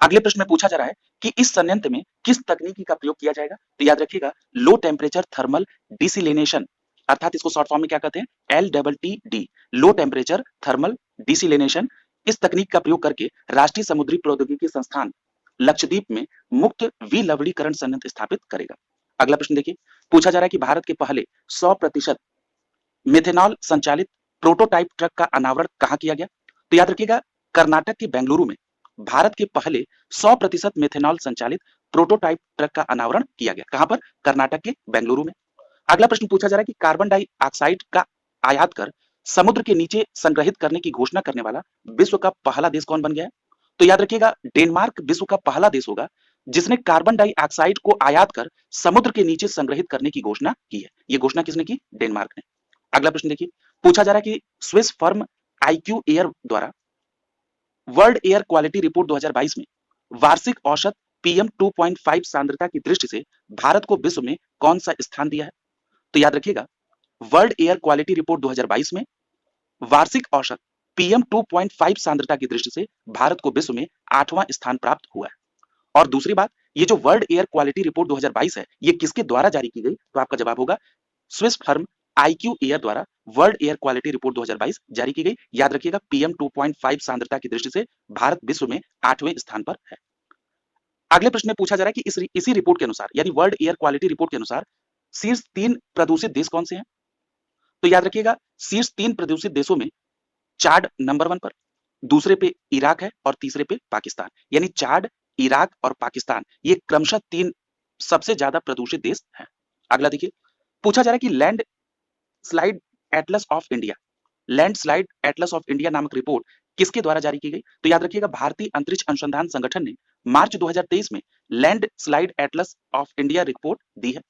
अगले प्रश्न में पूछा जा रहा है कि इस संयंत्र में किस तकनीकी का प्रयोग किया जाएगा? तो याद रखिएगा, लो टेम्परेचर थर्मल डिसिलिनेशन, अर्थात इसको शॉर्ट फॉर्म में क्या कहते हैं? LTTD, low temperature thermal desalination. इस तकनीक का प्रयोग करके राष्ट्रीय समुद्री प्रौद्योगिकी संस्थान लक्षद्वीप में मुक्त विलवणीकरण संयंत्र स्थापित करेगा। अगला प्रश्न देखिए, पूछा जा रहा है कि भारत के पहले 100% मेथेनॉल संचालित प्रोटोटाइप ट्रक का अनावरण कहां किया गया? तो याद रखिएगा, कर्नाटक के बेंगलुरु में भारत के पहले 100% मेथेनॉल संचालित प्रोटोटाइप ट्रक का अनावरण किया गया। कहां पर? कर्नाटक के बेंगलुरु में। अगला प्रश्न पूछा जा रहा है कि कार्बन डाइऑक्साइड का आयात कर समुद्र के नीचे संग्रहित करने की घोषणा करने वाला विश्व का पहला देश कौन बन गया है? तो याद रखिएगा, डेनमार्क विश्व का पहला देश होगा जिसने कार्बन डाइऑक्साइड को आयात कर समुद्र के नीचे संग्रहित करने की घोषणा की है। यह घोषणा किसने की? डेनमार्क ने। अगला प्रश्न देखिए, पूछा जा रहा है कि स्विस फर्म आईक्यू एयर द्वारा वर्ल्ड एयर क्वालिटी रिपोर्ट 2022 में वार्षिक औसत PM 2.5 सांद्रता की दृष्टि से भारत को विश्व में कौन सा स्थान दिया है? तो याद रखिएगा, वर्ल्ड एयर क्वालिटी रिपोर्ट 2022 में वार्षिक औसत PM 2.5 सांद्रता की दृष्टि से भारत को विश्व में 8वां स्थान प्राप्त हुआ है। और दूसरी बात, ये जो वर्ल्ड एयर क्वालिटी रिपोर्ट 2022 है, ये किसके द्वारा जारी की गई? तो आपका जवाब होगा स्विस फर्म आईक्यू एयर द्वारा वर्ल्ड एयर क्वालिटी रिपोर्ट 2022 जारी की गई। याद रखिएगा, PM 2.5 सांद्रता की दृष्टि से भारत विश्व में 8वें स्थान पर है। अगले प्रश्न में पूछा जा रहा है कि इसी रिपोर्ट के अनुसार, यानी वर्ल्ड एयर क्वालिटी रिपोर्ट के अनुसार, शीर्ष 3 प्रदूषित देश कौन से हैं? तो याद रखिएगा, शीर्ष 3 प्रदूषित देशों में चाड नंबर 1 पर, दूसरे पे इराक है और तीसरे पे पाकिस्तान। यानी चाड, इराक और पाकिस्तान, ये क्रमशः 3 सबसे ज्यादा प्रदूषित देश हैं। अगला देखिए, पूछा जा रहा है कि land slide Atlas of India, landslide atlas of India नामक रिपोर्ट किसके द्वारा जारी की गई? तो याद रखिएगा, भारतीय अंतरिक्ष अनुसंधान संगठन ने मार्च 2023 में landslide atlas of India report दी है।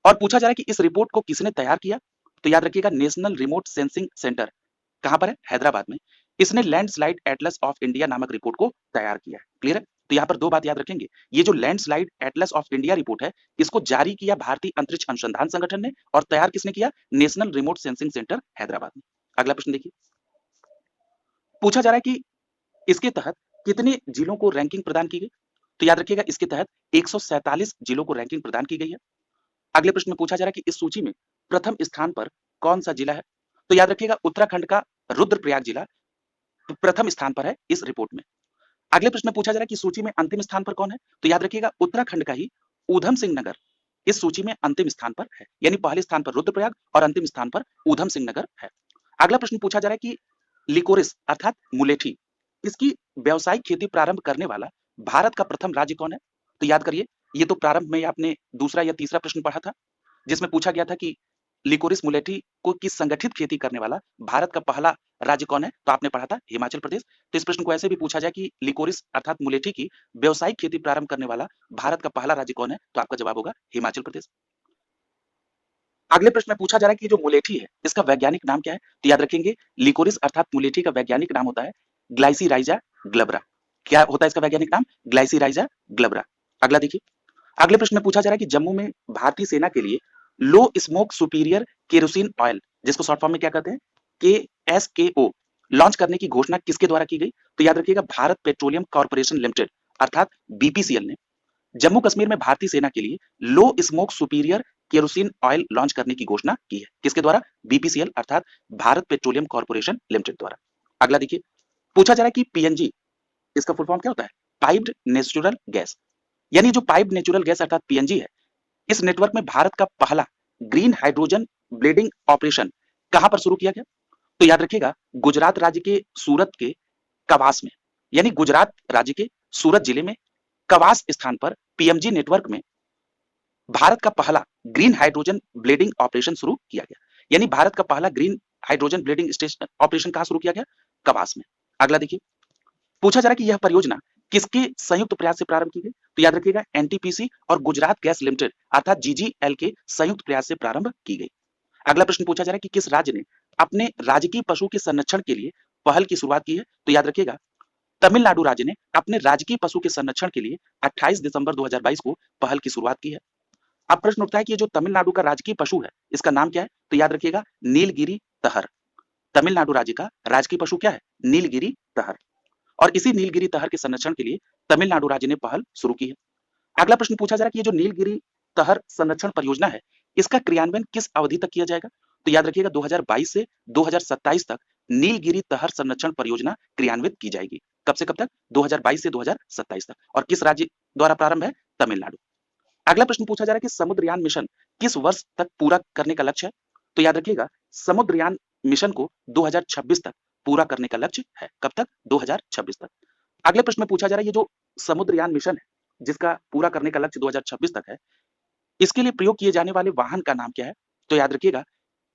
और पूछा जा रहा है कि इस रिपोर्ट को किसने तैयार किया? तो याद रखिएगा, नेशनल रिमोट सेंसिंग सेंटर, कहां पर है? हैदराबाद में। इसने लैंडस्लाइड एटलस ऑफ इंडिया नामक रिपोर्ट को तैयार किया है। क्लियर है? तो यहाँ पर 2 बात याद रखेंगे, ये जो landslide atlas of India report है, इसको जारी किया भारतीय अंतरिक्ष अनुसंधान संगठन ने और तैयार किसने किया? National remote sensing centre Hyderabad में। अगला प्रश्न देखिए, पूछा जा रहा है कि इसके तहत कितने जिलों को रैंकिंग प्रदान की गई? तो याद रखिएगा, इसके तहत 147 जिलों को रैंकिंग प्रदान की गई है। अगले प्रश्न में पूछा जा रहा है कि इस सूची में प्रथम स्थान पर कौन सा जिला है? तो याद रखिएगा, उत्तराखंड का रुद्रप्रयाग जिला प्रथम स्थान पर है इस रिपोर्ट में। अगले प्रश्न में पूछा जा रहा है कि सूची में अंतिम स्थान पर कौन है? तो याद रखिएगा, उत्तराखंड का ही ऊधम सिंह नगर इस सूची में अंतिम स्थान पर है। यानी पहले स्थान पर रुद्रप्रयाग और अंतिम स्थान पर ऊधम सिंह नगर है। अगला प्रश्न पूछा जा रहा है कि लिकोरिस अर्थात मुलेठी, इसकी व्यावसायिक खेती प्रारंभ करने वाला भारत का प्रथम राज्य कौन है? तो याद करिए, ये तो प्रारंभ में आपने दूसरा या तीसरा प्रश्न पढ़ा था, जिसमें पूछा गया था कि लिकोरिस मुलेठी को की संगठित खेती करने वाला भारत का पहला राज्य कौन है? तो आपने पढ़ा था हिमाचल प्रदेश। तो इस प्रश्न को ऐसे भी पूछा जाए कि लिकोरिस अर्थात मुलेठी की व्यावसायिक खेती प्रारंभ करने वाला भारत का पहला राज्य कौन है? तो आपका जवाब होगा हिमाचल प्रदेश। अगले प्रश्न में पूछा जा रहा है कि जो मुलेठी है, इसका वैज्ञानिक नाम क्या है? तो याद रखेंगे, लिकोरिस अर्थात मुलेठी का वैज्ञानिक नाम होता है ग्लाइसीराइजा ग्लबरा। क्या होता है इसका वैज्ञानिक नाम? Glycyrrhiza glabra. अगला देखिए, अगले प्रश्न में पूछा जा रहा है कि जम्मू में भारतीय सेना के लिए low smoke superior kerosene oil, जिसको शॉर्ट फॉर्म में क्या कहते हैं? KSKO, लॉन्च करने की घोषणा किसके द्वारा की गई? तो याद रखिएगा, भारत पेट्रोलियम कॉर्पोरेशन लिमिटेड अर्थात BPCL ने जम्मू कश्मीर में भारतीय सेना के लिए low smoke superior kerosene oil launch करने की घोषणा की है। किसके द्वारा? BPCL अर्थात भारत पेट्रोलियम कॉर्पोरेशन लिमिटेड द्वारा। अगला देखिए, पूछा जा रहा है कि PNG, इसका फुल फॉर्म क्या होता है? Piped natural gas. यानी जो पाइप्ड नेचुरल गैस अर्थात PNG है, इस नेटवर्क में भारत का पहला ग्रीन हाइड्रोजन ब्लेडिंग ऑपरेशन कहां पर शुरू किया गया? तो याद रखिएगा, गुजरात राज्य के सूरत के कवास में, यानी गुजरात राज्य के सूरत जिले में कवास स्थान पर PMG नेटवर्क में भारत का पहला ग्रीन हाइड्रोजन ब्लेडिंग ऑपरेशन शुरू किया गया। यानी भारत का पहला green hydrogen blending station operation कहां शुरू किया गया? कवास में। अगला देखिए, पूछा जा रहा है कि यह परियोजना किसके संयुक्त प्रयास से प्रारंभ की गई? तो याद रखिएगा, NTPC और गुजरात गैस लिमिटेड अर्थात GGL के संयुक्त प्रयास से प्रारंभ की गई। अगला प्रश्न पूछा जा रहा है कि किस राज्य ने अपने राजकीय पशु के संरक्षण के लिए पहल की शुरुआत की है? तो याद रखिएगा, तमिलनाडु राज्य ने अपने राजकीय पशु के संरक्षण के लिए 28 दिसंबर 2022 को पहल की शुरुआत की है। अब प्रश्न उठता है कि ये जो तमिलनाडु का राजकीय पशु है, इसका नाम क्या है? तो याद रखिएगा, नीलगिरी तहर। तमिलनाडु राज्य का राजकीय पशु क्या है? नीलगिरी तहर। और इसी नीलगिरी तहर के संरक्षण के लिए तमिलनाडु राज्य ने पहल शुरू की है। अगला प्रश्न पूछा जा रहा है कि ये जो नीलगिरी तहर संरक्षण परियोजना है, इसका क्रियान्वयन किस अवधि तक किया जाएगा? तो याद रखिएगा 2022 से 2027 तक नीलगिरी तहर संरक्षण परियोजना क्रियान्वित की जाएगी। कब से कब तक? 2022 से 2027 तक। और किस राज्य द्वारा प्रारंभ है? तमिलनाडु। अगला प्रश्न पूछा जा रहा है कि समुद्रयान मिशन किस वर्ष तक पूरा करने का लक्ष्य है? तो याद रखिएगा समुद्रयान मिशन को 2026 तक पूरा करने का लक्ष्य है। कब तक? 2026 तक। अगले प्रश्न में पूछा जा रहा है ये जो समुद्रयान मिशन है जिसका पूरा करने का लक्ष्य 2026 तक है, इसके लिए प्रयोग किए जाने वाले वाहन का नाम क्या है? तो याद रखिएगा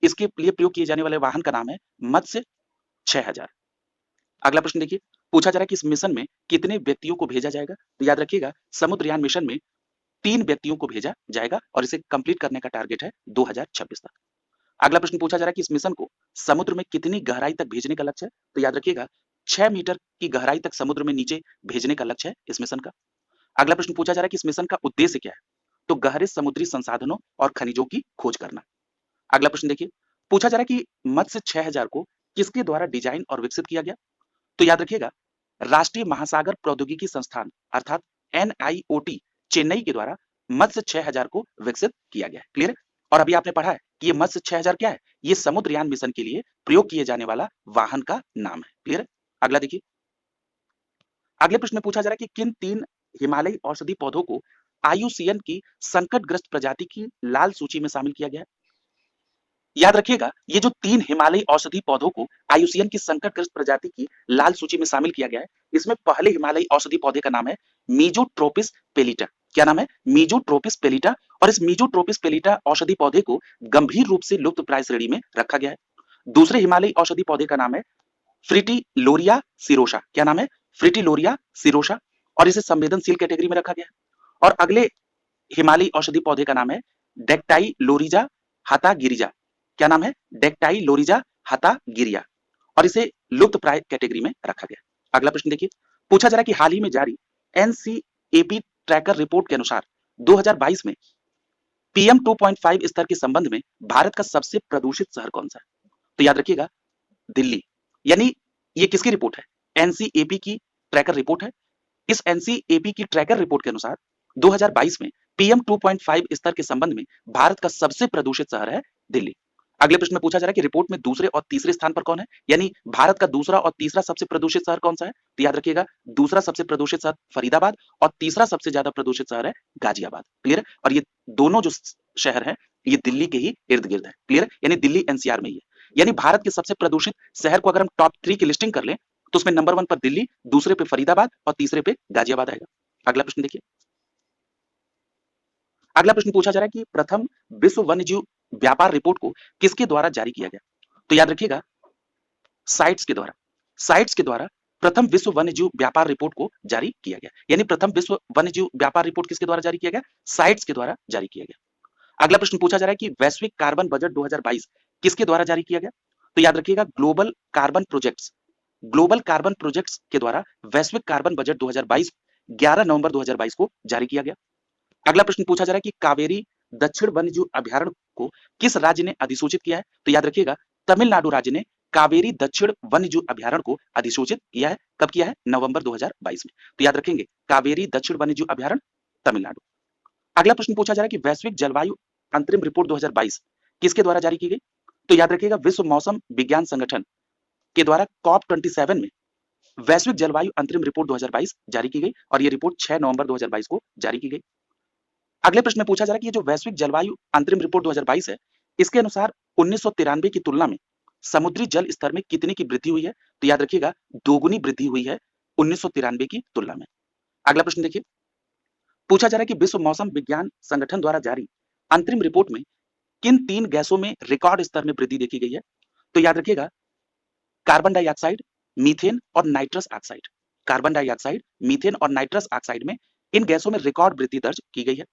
इसके लिए प्रयोग किए जाने वाले वाहन का नाम है मत्स्य 6000। अगला प्रश्न देखिए, पूछा जा रहा है कि इस मिशन में कितने व्यक्तियों को भेजा जाएगा? तो याद रखिएगा समुद्रयान मिशन में 3 व्यक्तियों को भेजा जाएगा और इसे कंप्लीट करने का टारगेट है 2026 तक। अगला प्रश्न पूछा जा रहा है कि इस मिशन को समुद्र में कितनी गहराई तक भेजने का लक्ष्य है? तो याद रखिएगा 6 मीटर की गहराई तक समुद्र में नीचे भेजने का लक्ष्य है इस मिशन का। अगला प्रश्न पूछा जा रहा है कि इस मिशन का उद्देश्य क्या है? तो गहरे समुद्री संसाधनों और खनिजों की खोज करना। अगला प्रश्न देखिए, पूछा जा रहा है कि मत्स्य 6000 को किसके द्वारा डिजाइन और विकसित किया गया? तो याद रखिएगा राष्ट्रीय महासागर प्रौद्योगिकी संस्थान अर्थात एनआईओटी चेन्नई के द्वारा मत्स्य 6000 को विकसित किया गया है। क्लियर है? और अभी आपने पढ़ा है कि ये मत्स्य 6000 क्या है? ये समुद्रयान मिशन के लिए प्रयोग किए जाने वाला वाहन का नाम है। क्लियर है? अगला देखिए, अगले प्रश्न में पूछा जा रहा है कि किन 3 हिमालयी औषधि पौधों को आईयूसीएन की संकटग्रस्त प्रजाति की लाल सूची में शामिल किया गया है? याद रखिएगा ये जो 3 हिमालयी औषधि पौधों को आईयूसीएन की संकटग्रस्त प्रजाति की लाल सूची में शामिल किया गया है, इसमें पहले हिमालयी औषधि पौधे का नाम है मीजोट्रोपिस पेलिटा। क्या नाम है? मीजोट्रोपिस पेलिटा। और इस मीजोट्रोपिस पेलिटा औषधि पौधे को गंभीर रूप से लुप्तप्राय श्रेणी में रखा गया है। दूसरे हिमालयी औषधि पौधे का नाम है फ्रिटिलोरिया सिरोसा। क्या नाम है? फ्रिटिलोरिया सिरोसा। और इसे संवेदनशील कैटेगरी में रखा गया है। और अगले हिमालयी औषधि पौधे का नाम है डेक्टाइलोरिजा हतागिरिजा। क्या नाम है? डेक्टाइलोरिजा हतागिरिया। और इसे लुप्तप्राय कैटेगरी में रखा गया। अगला प्रश्न देखिए, पूछा जा रहा है कि हाल ही में जारी एनसीएपी ट्रैकर रिपोर्ट के अनुसार 2022 में पीएम 2.5 स्तर के संबंध में भारत का सबसे प्रदूषित शहर कौन सा है? तो याद रखिएगा दिल्ली। यानी ये किसकी रिपोर्ट है? एनसीएपी की ट्रैकर रिपोर्ट है। इस एनसीएपी की ट्रैकर रिपोर्ट के अनुसार 2022 में पीएम 2.5 स्तर के संबंध में भारत का सबसे प्रदूषित शहर है दिल्ली। अगले प्रश्न में पूछा जा रहा है कि रिपोर्ट में दूसरे और तीसरे स्थान पर कौन है? यानी भारत का दूसरा और तीसरा सबसे प्रदूषित शहर कौन सा है? तो याद रखिएगा दूसरा सबसे प्रदूषित शहर फरीदाबाद और तीसरा सबसे ज्यादा प्रदूषित शहर है गाजियाबाद। क्लियर है? और ये दोनों जो शहर है ये दिल्ली के ही इर्द गिर्द है। क्लियर है? यानी दिल्ली एनसीआर में ही है। यानी भारत के सबसे प्रदूषित शहर को अगर हम टॉप 3 की लिस्टिंग कर लें तो उसमें नंबर 1 पर दिल्ली, दूसरे पे फरीदाबाद और तीसरे पे गाजियाबाद आएगा। अगला प्रश्न देखिए, अगला प्रश्न पूछा जा रहा है कि प्रथम विश्व वन्यजीव व्यापार रिपोर्ट को किसके द्वारा जारी किया गया? तो याद रखिएगा साइट्स के द्वारा। साइट्स के द्वारा प्रथम विश्व वन्यजीव व्यापार रिपोर्ट को जारी किया गया। यानी प्रथम विश्व वन्यजीव व्यापार रिपोर्ट किसके द्वारा जारी किया गया? साइट्स के द्वारा जारी किया गया। अगला प्रश्न पूछा जा रहा है कि वैश्विक कार्बन बजट 2022 किसके द्वारा जारी किया गया? तो याद रखिएगा global carbon projects. Global carbon projects के द्वारा वैश्विक कार्बन बजट 2022 11 नवंबर 2022 को जारी किया गया। अगला प्रश्न पूछा जा रहा है कि कावेरी दक्षिण वन्यजीव अभयारण्य को किस राज्य ने अधिसूचित किया है? तो याद रखिएगा तमिलनाडु राज्य ने कावेरी दक्षिण वन्यजीव अभयारण्य को अधिसूचित किया है। कब किया है? नवंबर 2022 में। तो याद रखेंगे कावेरी दक्षिण वन्यजीव अभयारण्य तमिलनाडु। अगला प्रश्न पूछा जा रहा है कि वैश्विक जलवायु अंतरिम रिपोर्ट 2022 किसके द्वारा जारी की गई? तो याद रखिएगा विश्व मौसम विज्ञान संगठन के द्वारा कॉप 27 में वैश्विक जलवायु अंतरिम रिपोर्ट 2022 जारी की गई और यह रिपोर्ट 6 नवंबर 2022 को जारी की गई। अगले प्रश्न में पूछा जा रहा है कि ये जो वैश्विक जलवायु अंतरिम रिपोर्ट 2022 है, इसके अनुसार 1993 की तुलना में समुद्री जल स्तर में कितने की वृद्धि हुई है? तो याद रखिएगा दोगुनी वृद्धि हुई है 1993 की तुलना में। अगला प्रश्न देखिए, पूछा जा रहा है कि विश्व मौसम विज्ञान संगठन द्वारा जारी अंतरिम रिपोर्ट में किन 3 गैसों में रिकॉर्ड स्तर में वृद्धि देखी गई है? तो याद रखिएगा कार्बन डाइऑक्साइड, मीथेन और nitrous oxide. Carbon dioxide, methane और नाइट्रस ऑक्साइड में इन गैसों में रिकॉर्ड वृद्धि दर्ज की गई है।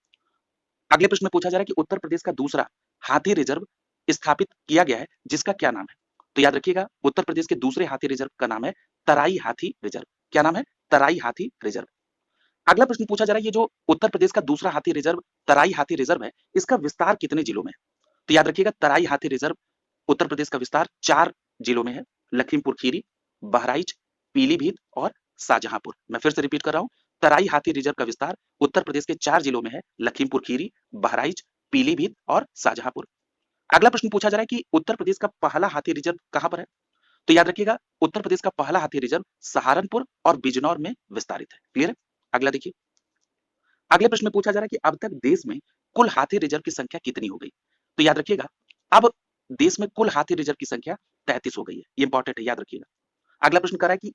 अगले प्रश्न में पूछा जा रहा है कि उत्तर प्रदेश का दूसरा हाथी रिजर्व स्थापित किया गया है जिसका क्या नाम है? तो याद रखिएगा उत्तर प्रदेश के दूसरे हाथी रिजर्व का नाम है तराई हाथी रिजर्व। क्या नाम है? तराई हाथी रिजर्व। अगला प्रश्न पूछा जा रहा है ये जो उत्तर प्रदेश का दूसरा हाथी रिजर्व तराई हाथी रिजर्व है, इसका विस्तार कितने जिलों में है? तो याद रखिएगा तराई हाथी रिजर्व उत्तर प्रदेश का विस्तार 4 जिलों में है? लखीमपुर खीरी, बहराइच, पीलीभीत और शाहजहांपुर। मैं फिर से रिपीट कर रहा हूं, तराई हाथी रिजर्व का विस्तार उत्तर प्रदेश के 4 जिलों में है, लखीमपुर खीरी, बहराइच, पीलीभीत और शाहजहांपुर। अगला प्रश्न पूछा जा रहा है कि उत्तर प्रदेश का पहला हाथी रिजर्व कहां पर है? तो याद रखिएगा, उत्तर प्रदेश का पहला हाथी रिजर्व सहारनपुर और बिजनौर में विस्तारित है। क्लियर है? अगला देखिए, अगले प्रश्न में पूछा जा रहा है कि अब तक देश में कुल हाथी रिजर्व की संख्या कितनी हो गई? तो याद रखिएगा, अब देश में कुल हाथी रिजर्व की संख्या 33 हो गई है। ये इंपॉर्टेंट है, याद रखिएगा। अगला प्रश्न कर रहा है कि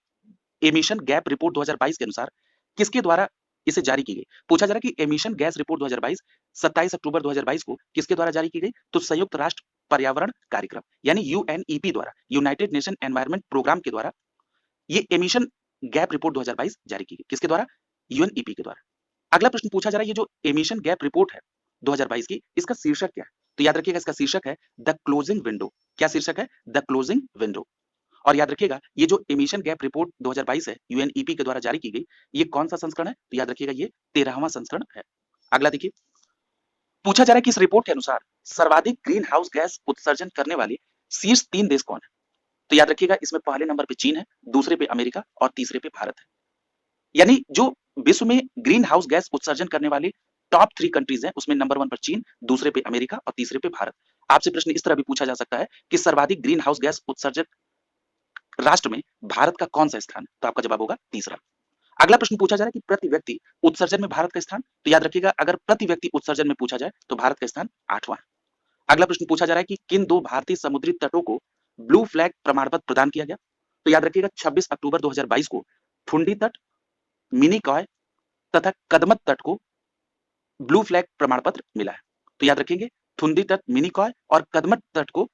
एमिशन गैप रिपोर्ट 2022 के अनुसार किसके द्वारा इसे जारी की गई? पूछा जा रहा है कि एमिशन गैस रिपोर्ट 2022 27 अक्टूबर 2022 को किसके द्वारा जारी की गई? तो संयुक्त राष्ट्र पर्यावरण कार्यक्रम यानी यूएनईपी द्वारा, यूनाइटेड नेशन एनवायरनमेंट प्रोग्राम के द्वारा ये एमिशन गैप रिपोर्ट 2022 जारी की गई। किसके द्वारा? यूएनईपी के द्वारा। अगला प्रश्न पूछा जा रहा है, ये जो एमिशन गैप रिपोर्ट है 2022 की, इसका शीर्षक क्या है? तो याद रखिएगा, इसका शीर्षक है द क्लोजिंग विंडो। क्या शीर्षक है? The closing window. और याद रखिएगा, ये जो एमिशन गैप रिपोर्ट 2022 है, यूएनईपी के द्वारा जारी की गई, ये कौन सा संस्करण है? तो याद रखिएगा, ये 13वां संस्करण है। अगला देखिए, पूछा जा रहा है कि इस रिपोर्ट के अनुसार सर्वाधिक ग्रीन हाउस गैस उत्सर्जन करने वाले शीर्ष 3 देश कौन है? तो याद रखिएगा, इसमें पहले नंबर पे चीन है, दूसरे पे अमेरिका और तीसरे पे भारत है। यानी जो विश्व में ग्रीन हाउस गैस उत्सर्जन करने वाले टॉप 3 कंट्रीज हैं, उसमें नंबर 1 पर चीन, दूसरे पे अमेरिका और तीसरे पे भारत। आपसे प्रश्न इस तरह भी पूछा जा सकता है कि सर्वाधिक ग्रीन हाउस गैस उत्सर्जक राष्ट्र में भारत का कौन सा स्थान है? तो आपका जवाब होगा तीसरा। अगला प्रश्न पूछा जा रहा है कि प्रति व्यक्ति उत्सर्जन में भारत का स्थान। तो याद रखिएगा, अगर प्रति व्यक्ति उत्सर्जन में पूछा जाए तो भारत का स्थान 8वां है। अगला प्रश्न पूछा जा रहा है कि किन 2 भारतीय समुद्री तटों को ब्लू फ्लैग प्रमाण पत्र प्रदान किया गया? तो याद रखिएगा, 26 अक्टूबर 2022 को ठुंडी तट, मिनीकॉय तथा कदमत तट को ब्लू फ्लैग प्रमाण पत्र मिला है। तो याद रखेंगे, ठुंडी तट, मिनीकॉय और कदमत तट को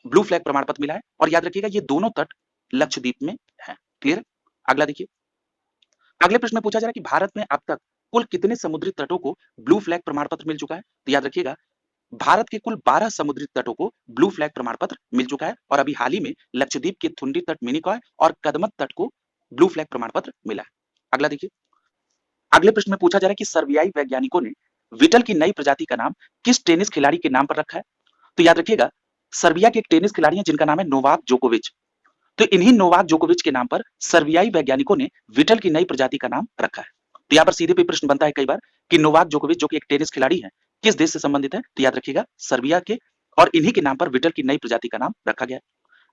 ब्लू फ्लैग प्रमाण पत्र मिला है। और याद रखिएगा, ये दोनों तट लक्षद्वीप में है। क्लियर? अगला देखिए, अगले प्रश्न में पूछा जा रहा है कि भारत में अब तक कुल कितने समुद्री तटों को ब्लू फ्लैग प्रमाण पत्र मिल चुका है? तो याद रखिएगा, भारत के कुल 12 समुद्री तटों को ब्लू फ्लैग प्रमाण पत्र मिल चुका है और अभी हाल ही में लक्षद्वीप के ठुंडी तट, मिनीकॉय और कदमत तट को ब्लू फ्लैग प्रमाण पत्र मिला है। अगला देखिए, अगले प्रश्न में पूछा जा रहा है कि सर्बियाई वैज्ञानिकों ने विटल की नई प्रजाति का नाम किस टेनिस खिलाड़ी के नाम पर रखा है? तो याद रखिएगा, सर्बिया के एक टेनिस खिलाड़ी हैं जिनका नाम है नोवाक जोकोविच। तो इन्हीं नोवाक जोकोविच के नाम पर सर्बियाई वैज्ञानिकों ने विटल की नई प्रजाति का नाम रखा है। तो यहाँ पर सीधे पे प्रश्न बनता है कई बार कि नोवाक जोकोविच जो कि एक टेनिस खिलाड़ी है, किस देश से संबंधित है? तो याद रखिएगा, सर्बिया के, और इन्हीं के नाम पर विटल की नई प्रजाति का नाम रखा गया है।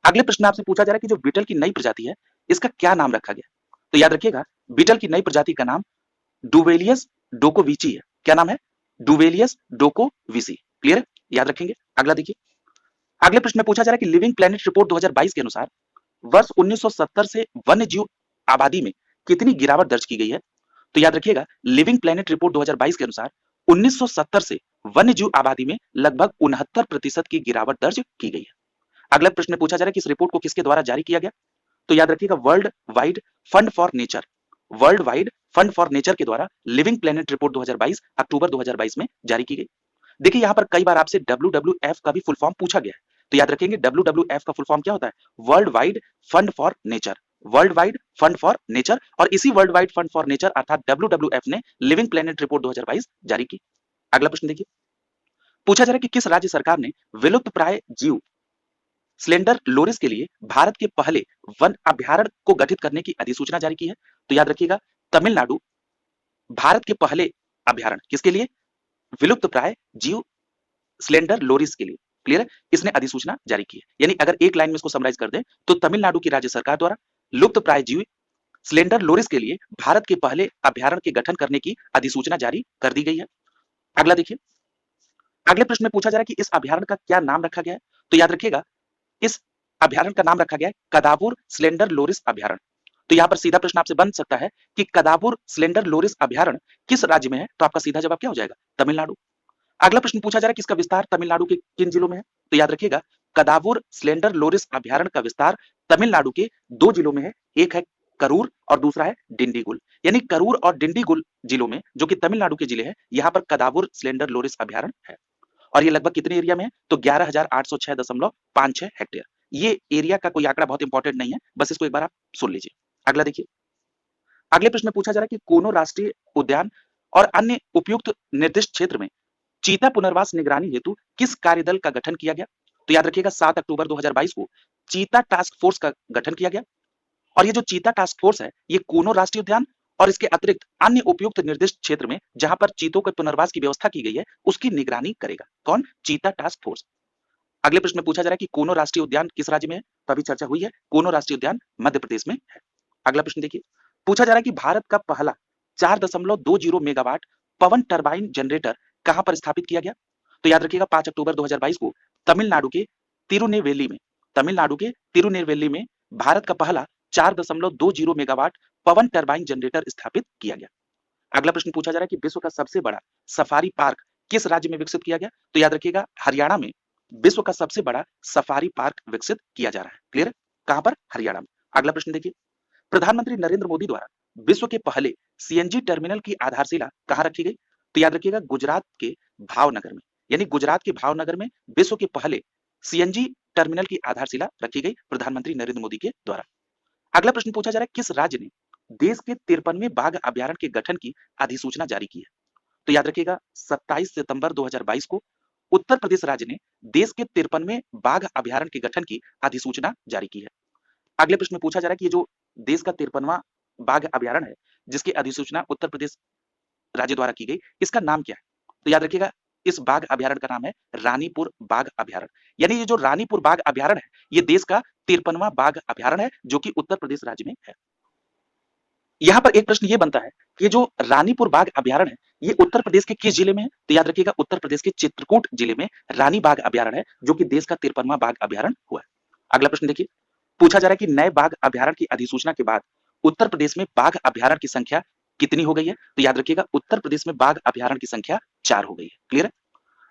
अगले प्रश्न आपसे पूछा जा रहा है कि जो विटल की नई प्रजाति है, इसका क्या नाम रखा गया? तो याद रखिएगा, विटल की नई प्रजाति का नाम डुवेलियस डोकोविची है। क्या नाम है? डुवेलियस डोकोविची। क्लियर है? याद रखेंगे। अगला देखिए, अगले प्रश्न में पूछा जा रहा है कि लिविंग प्लेनेट रिपोर्ट 2022 के अनुसार वर्ष 1970 से वन्य जीव आबादी में कितनी गिरावट दर्ज की गई है? तो याद रखिएगा, लिविंग प्लेनेट रिपोर्ट 2022 के अनुसार 1970 से वन्य जीव आबादी में लगभग 69% की गिरावट दर्ज की गई है। अगला प्रश्न में पूछा जा रहा है कि इस रिपोर्ट को किसके द्वारा जारी किया गया? तो याद रखिएगा, world wide fund for nature, world wide fund for nature के द्वारा लिविंग प्लेनेट रिपोर्ट 2022 अक्टूबर 2022 में जारी की गई। देखिए, यहाँ पर कई बार आपसे WWF का भी फुल फॉर्म पूछा गया है। तो याद रखेंगे, WWF का फुल फॉर्म क्या होता है? World wide fund for nature, world wide fund for nature. और इसी world wide fund for nature अर्थात WWF ने लिविंग प्लेनेट रिपोर्ट 2022 जारी की। अगला प्रश्न देखिए, पूछा जा रहा है कि किस राज्य सरकार ने विलुप्त प्राय जीव स्लेंडर लोरिस के लिए भारत के पहले वन अभ्यारण्य को गठित करने की अधिसूचना जारी की है? तो याद रखिएगा, तमिलनाडु भारत के पहले अभ्यारण्य किसके लिए? विलुप्त प्राय जीव स्लेंडर लोरिस के लिए। क्लियर है? इसने अधिसूचना जारी की है। यानी अगर एक लाइन में इसको समराइज कर दें तो तमिलनाडु की राज्य सरकार द्वारा लुप्त प्राय जीव स्लेंडर लोरिस के लिए भारत के पहले अभ्यारण्य के गठन करने की अधिसूचना जारी कर दी गई है। अगला देखिए, अगले प्रश्न में पूछा जा रहा है कि इस अभ्यारण्य का क्या नाम रखा गया है? तो याद रखिएगा, इस अभ्यारण्य का नाम रखा गया है कदाबुर स्लेंडर लोरिस अभ्यारण्य। तो यहाँ पर सीधा प्रश्न आपसे बन सकता है कि कदाबुर स्लेंडर लोरिस अभ्यारण्य किस राज्य में है? तो आपका सीधा जवाब क्या हो जाएगा? तमिलनाडु। अगला प्रश्न पूछा जा रहा है कि इसका विस्तार तमिलनाडु के किन जिलों में है? तो याद रखिएगा, कदाबुर स्लेंडर लोरिस अभ्यारण्य का विस्तार तमिलनाडु के 2 जिलों में है। एक है करूर और दूसरा है डिंडीगुल। यानी करूर और डिंडीगुल जिलों में, जो कि तमिलनाडु के जिले हैं, यहाँ पर कदाबुर स्लेंडर लोरिस अभ्यारण्य है। और ये लगभग कितने एरिया में है? तो 11,806.56 हेक्टेयर। ये एरिया का कोई आंकड़ा बहुत इंपॉर्टेंट नहीं है, बस इसको एक बार आप सुन लीजिए। अगला देखिए, अगले प्रश्न में पूछा जा रहा है कि कोनो राष्ट्रीय उद्यान और अन्य उपयुक्त निर्दिष्ट क्षेत्र में चीता पुनर्वास निगरानी हेतु किस कार्यदल का गठन किया गया? तो याद रखिएगा 7 अक्टूबर 2022 को चीता टास्क फोर्स का गठन किया गया और ये जो चीता टास्क फोर्स है ये कूनो राष्ट्रीय उद्यान और इसके अतिरिक्त अन्य उपयुक्त निर्दिष्ट क्षेत्र में जहां पर चीतों के पुनर्वास की व्यवस्था की गई है उसकी निगरानी करेगा। कौन? चीता टास्क फोर्स। अगले प्रश्न में पूछा जा रहा है कि कूनो राष्ट्रीय उद्यान किस राज्य में है? तो अभी चर्चा हुई है, कूनो राष्ट्रीय उद्यान मध्य प्रदेश में है। अगला प्रश्न देखिए, पूछा जा रहा है कि भारत का पहला 4.20 मेगावाट पवन टरबाइन जनरेटर कहां पर स्थापित किया गया? तो याद रखिएगा 5 अक्टूबर 2022 को तमिलनाडु के तिरुनेलवेली में भारत का पहला 4.20 मेगावाट पवन टरबाइन जनरेटर स्थापित किया गया। अगला प्रश्न पूछा जा रहा है कि विश्व का सबसे बड़ा सफारी पार्क किस राज्य में विकसित किया गया? तो याद रखिएगा हरियाणा में विश्व का सबसे बड़ा सफारी पार्क विकसित किया जा रहा है। क्लियर? कहां पर? हरियाणा में। अगला प्रश्न देखिए, प्रधानमंत्री नरेंद्र मोदी द्वारा विश्व के पहले सीएनजी टर्मिनल की आधारशिला कहां रखी गई? तो याद रखिएगा गुजरात के भावनगर में, यानी गुजरात के भावनगर में विश्व के पहले सीएनजी टर्मिनल की आधारशिला रखी गई प्रधानमंत्री नरेंद्र मोदी के द्वारा। अगला प्रश्न पूछा जा रहा है किस राज्य ने देश के 53वें बाघ अभ्यारण्य के गठन की अधिसूचना जारी की है? तो याद रखिएगा 27 सितंबर 2022 को उत्तर प्रदेश राज्य ने देश के 53वें बाघ अभ्यारण्य के गठन की अधिसूचना जारी की है। अगले प्रश्न में पूछा जा रहा है कि ये जो देश का 53वां बाघ अभ्यारण्य है जिसकी अधिसूचना उत्तर प्रदेश राज्य द्वारा की गई, इसका नाम क्या है? तो याद रखिएगा इस बाघ अभ्यारण्य का नाम है रानीपुर बाघ अभ्यारण्य। यानी ये जो रानीपुर बाघ अभ्यारण्य है ये देश का 53वां बाघ अभ्यारण्य है जो कि उत्तर प्रदेश राज्य में है। यहाँ पर एक प्रश्न ये बनता है कि जो रानीपुर बाघ अभ्यारण्य है ये उत्तर प्रदेश के किस जिले में है? तो याद रखिएगा उत्तर प्रदेश के चित्रकूट जिले में रानी बाघ अभ्यारण्य है जो कि देश का 53वां बाघ अभ्यारण्य हुआ है। अगला प्रश्न देखिए, पूछा जा रहा है कि नए बाघ अभ्यारण्य की अधिसूचना के बाद उत्तर प्रदेश में बाघ अभ्यारण्य की संख्या कितनी हो गई है? तो याद रखिएगा उत्तर प्रदेश में बाघ अभ्यारण्य की संख्या 4 हो गई है। क्लियर है?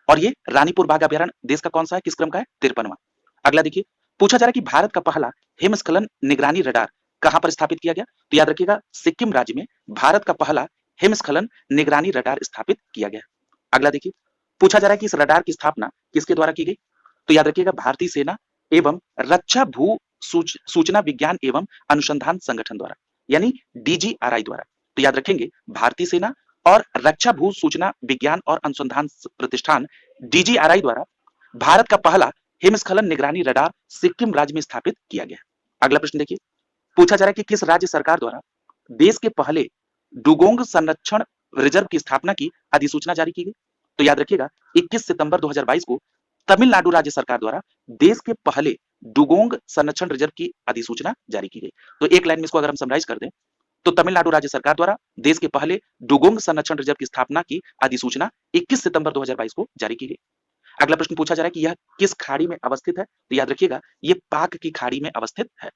और ये रानीपुर बाघ अभ्यारण्य देश का कौन सा है, किस क्रम का है? 53वां। अगला देखिए, पूछा जा रहा है कि भारत का पहला हिमस्खलन निगरानी रडार कहां पर स्थापित किया गया? तो याद रखिएगा सिक्किम राज्य में भारत का पहला हिमस्खलन निगरानी रडार स्थापित किया गया। अगला देखिए, पूछा जा रहा है कि इस रडार की स्थापना किसके द्वारा की गई? तो याद रखिएगा भारतीय सेना एवं रक्षा भू सूचना विज्ञान एवं अनुसंधान संगठन द्वारा, यानी डीजीआरआई द्वारा। तो याद रखेंगे भारतीय सेना और रक्षा भू सूचना विज्ञान और अनुसंधान प्रतिष्ठान डीजीआरआई द्वारा भारत का पहला हिमस्खलन निगरानी रडार सिक्किम राज्य में स्थापित किया गया। अगला प्रश्न देखिए, पूछा जा रहा है कि किस राज्य सरकार द्वारा देश के पहले डुगोंग संरक्षण रिजर्व की स्थापना की अधिसूचना जारी की गई? तो याद रखिएगा 21 सितंबर 2022 को तमिलनाडु राज्य सरकार द्वारा देश के पहले डुगोंग संरक्षण रिजर्व की अधिसूचना जारी की गई। तो एक लाइन में इसको अगर हम समराइज कर दें तो तमिलनाडु राज्य सरकार द्वारा देश के पहले डुगोंग संरक्षण रिजर्व की स्थापना की अधिसूचना 21 सितंबर 2022 को जारी की गई। अगला प्रश्न पूछा जा रहा है कि यह किस खाड़ी में अवस्थित है? तो याद रखिएगा ये पाक की खाड़ी में अवस्थित है।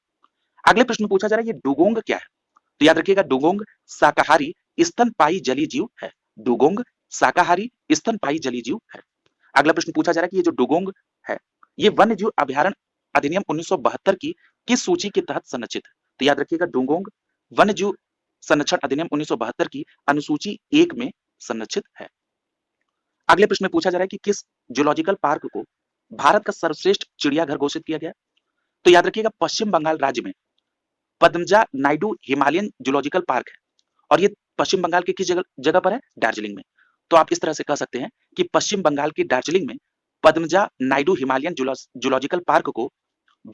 अगले प्रश्न में पूछा जा रहा है ये डुगोंग क्या है? तो याद रखिएगा डुगोंग शाकाहारी स्तनपायी जलीय जीव है। डुगोंग शाकाहारी स्तनपायी जलीय जीव है। अगला प्रश्न पूछा जा रहा है कि ये जो डुगोंग है ये वन्य जीव अभ्यारण्य अधिनियम 1972 की किस सूची के तहत संरक्षित है? तो याद रखिएगा डुगोंग वन्य जीव संरक्षण अधिनियम 1972 की अनुसूची 1 में संरक्षित है। अगले प्रश्न में पूछा जा रहा है कि किस जूलॉजिकल पार्क को भारत का सर्वश्रेष्ठ चिड़ियाघर घोषित किया गया? तो याद रखिएगा पश्चिम बंगाल राज्य में Padmaja Naidu Himalayan zoological park है और ये पश्चिम बंगाल के किस जगह पर है? दार्जिलिंग में। तो आप इस तरह से कह सकते हैं कि पश्चिम बंगाल की दार्जिलिंग में Padmaja Naidu Himalayan zoological park को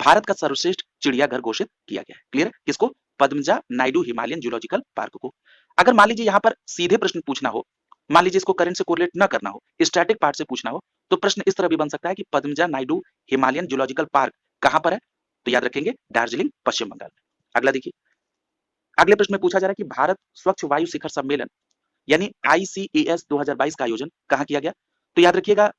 भारत का सर्वश्रेष्ठ चिड़ियाघर घोषित किया गया है। क्लियर है? किसको? Padmaja Naidu Himalayan zoological park को। अगर मान लीजिए यहाँ पर सीधे प्रश्न पूछना हो, मान लीजिए इसको करंट से कोरिलेट न करना हो, स्टैटिक पार्ट से पूछना हो, तो प्रश्न इस तरह भी बन सकता है कि Padmaja Naidu Himalayan zoological park कहां पर है? तो याद रखेंगे दार्जिलिंग पश्चिम बंगाल में। अगला देखिए, अगले प्रश्न में पूछा जा रहा है कि भारत स्वच्छ वायु शिखर सम्मेलन यानी ICAS 2022 का आयोजन कहां किया गया? तो याद रखिएगा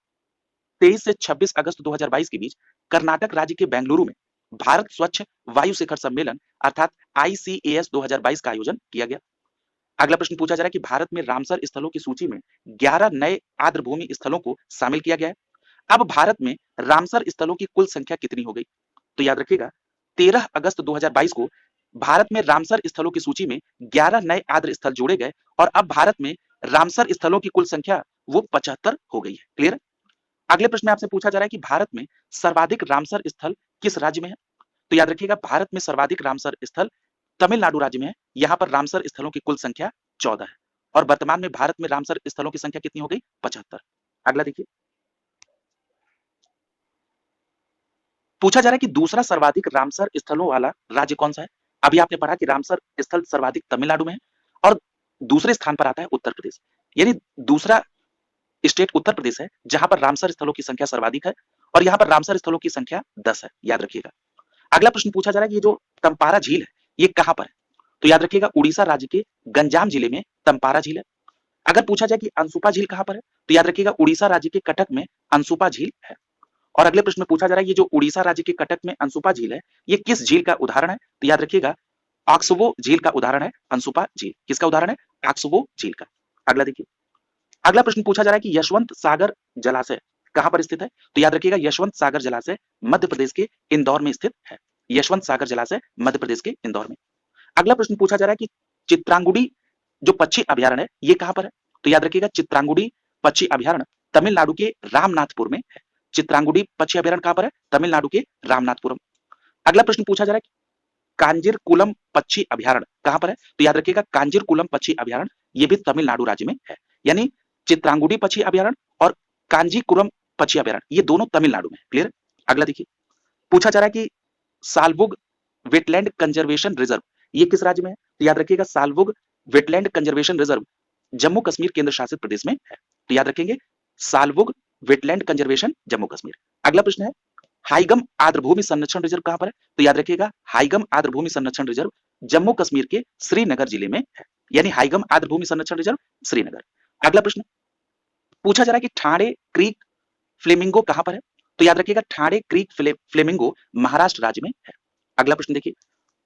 23 से 26 अगस्त 2022 के बीच कर्नाटक राज्य के बेंगलुरु में भारत स्वच्छ वायु शिखर सम्मेलन अर्थात ICAS 2022 का आयोजन किया गया। अगला प्रश्न पूछा जा रहा है कि भारत में रामसर स्थलों की सूची में 11 नए आर्द्रभूमि स्थलों को शामिल किया गया है। अब भारत में रामसर स्थलों की कुल संख्या कितनी हो गई? तो याद रखिएगा 13 अगस्त 2022 को भारत में रामसर स्थलों की सूची में 11 नए आर्द्र स्थल जोड़े गए और अब भारत में रामसर स्थलों की कुल संख्या वो 75 हो गई है। क्लियर? अगले प्रश्न में आपसे पूछा जा रहा है कि भारत में सर्वाधिक रामसर स्थल किस राज्य में है? तो याद रखिएगा भारत में सर्वाधिक रामसर स्थल तमिलनाडु राज्य में है। यहाँ पर रामसर स्थलों की कुल संख्या 14 है और वर्तमान में भारत में रामसर स्थलों की संख्या कितनी हो गई? 75। अगला देखिए, पूछा जा रहा है कि दूसरा सर्वाधिक रामसर स्थलों वाला राज्य कौन सा है। अभी आपने पढ़ा कि रामसर स्थल सर्वाधिक तमिलनाडु में है और दूसरे स्थान पर आता है उत्तर प्रदेश। यानी दूसरा स्टेट उत्तर प्रदेश है जहां पर रामसर स्थलों की संख्या सर्वाधिक है और यहाँ पर रामसर स्थलों की संख्या 10 है, याद रखिएगा। अगला प्रश्न पूछा जा रहा है कि ये जो तंपारा झील है ये कहां पर है, तो याद रखिएगा उड़ीसा राज्य के गंजाम जिले में तंपारा झील है। अगर पूछा जाए कि अंसुपा झील कहां पर है, तो याद रखिएगा उड़ीसा राज्य के कटक में अंसुपा झील है। और अगले प्रश्न में पूछा जा रहा है ये जो उड़ीसा राज्य के कटक में अंसुपा झील है ये किस झील का उदाहरण है, तो याद रखिएगा आक्सुबो झील का उदाहरण है अंसुपा झील। किसका उदाहरण है, आक्सुबो झील का। अगला देखिए, अगला प्रश्न पूछा जा रहा है कि यशवंत सागर जलाशय कहां पर स्थित है, तो याद रखिएगा यशवंत सागर जलाशय मध्य प्रदेश के इंदौर में स्थित है। यशवंत सागर जलाशय मध्य प्रदेश के इंदौर में। अगला प्रश्न पूछा जा रहा है कि चित्रांगुड़ी जो पक्षी अभ्यारण्य है ये कहां पर है, तो याद रखिएगा चित्रांगुड़ी पक्षी अभ्यारण्य तमिलनाडु के रामनाथपुर में है। चित्रांगुड़ी पक्षी अभ्यारण्य कहां पर है, तमिलनाडु के रामनाथपुरम। अगला प्रश्न पूछा जा रहा है कि कांजीरकुलम पक्षी अभ्यारण्य कहां पर है, तो याद रखिएगा कांजीरकुलम पक्षी अभ्यारण्य ये भी तमिलनाडु राज्य में है। यानी चित्रांगुड़ी पक्षी अभ्यारण्य और कांजीकुरम पक्षी अभ्यारण्य ये दोनों तमिलनाडु में। क्लियर। अगला देखिए, पूछा जा रहा है कि सालबुग वेटलैंड कंजर्वेशन रिजर्व ये किस राज्य में है, तो याद रखिएगा Salbug wetland conservation reserve Jammu Kashmir केंद्र शासित प्रदेश में है। तो याद रखेंगे सालबुग वेटलैंड कंजर्वेशन जम्मू कश्मीर। अगला प्रश्न है हाइगम आर्द्रभूमि संरक्षण रिजर्व कहां पर है, तो याद रखिएगा हाइगम आर्द्रभूमि संरक्षण रिजर्व जम्मू कश्मीर के श्रीनगर जिले में है। यानी हाइगम आर्द्रभूमि संरक्षण रिजर्व श्रीनगर। अगला प्रश्न पूछा जा रहा है कि ठाणे क्रीक फ्लेमिंगो कहां पर है, तो याद रखिएगा ठाणे क्रीक फ्लेमिंगो महाराष्ट्र राज्य में है। अगला प्रश्न देखिए,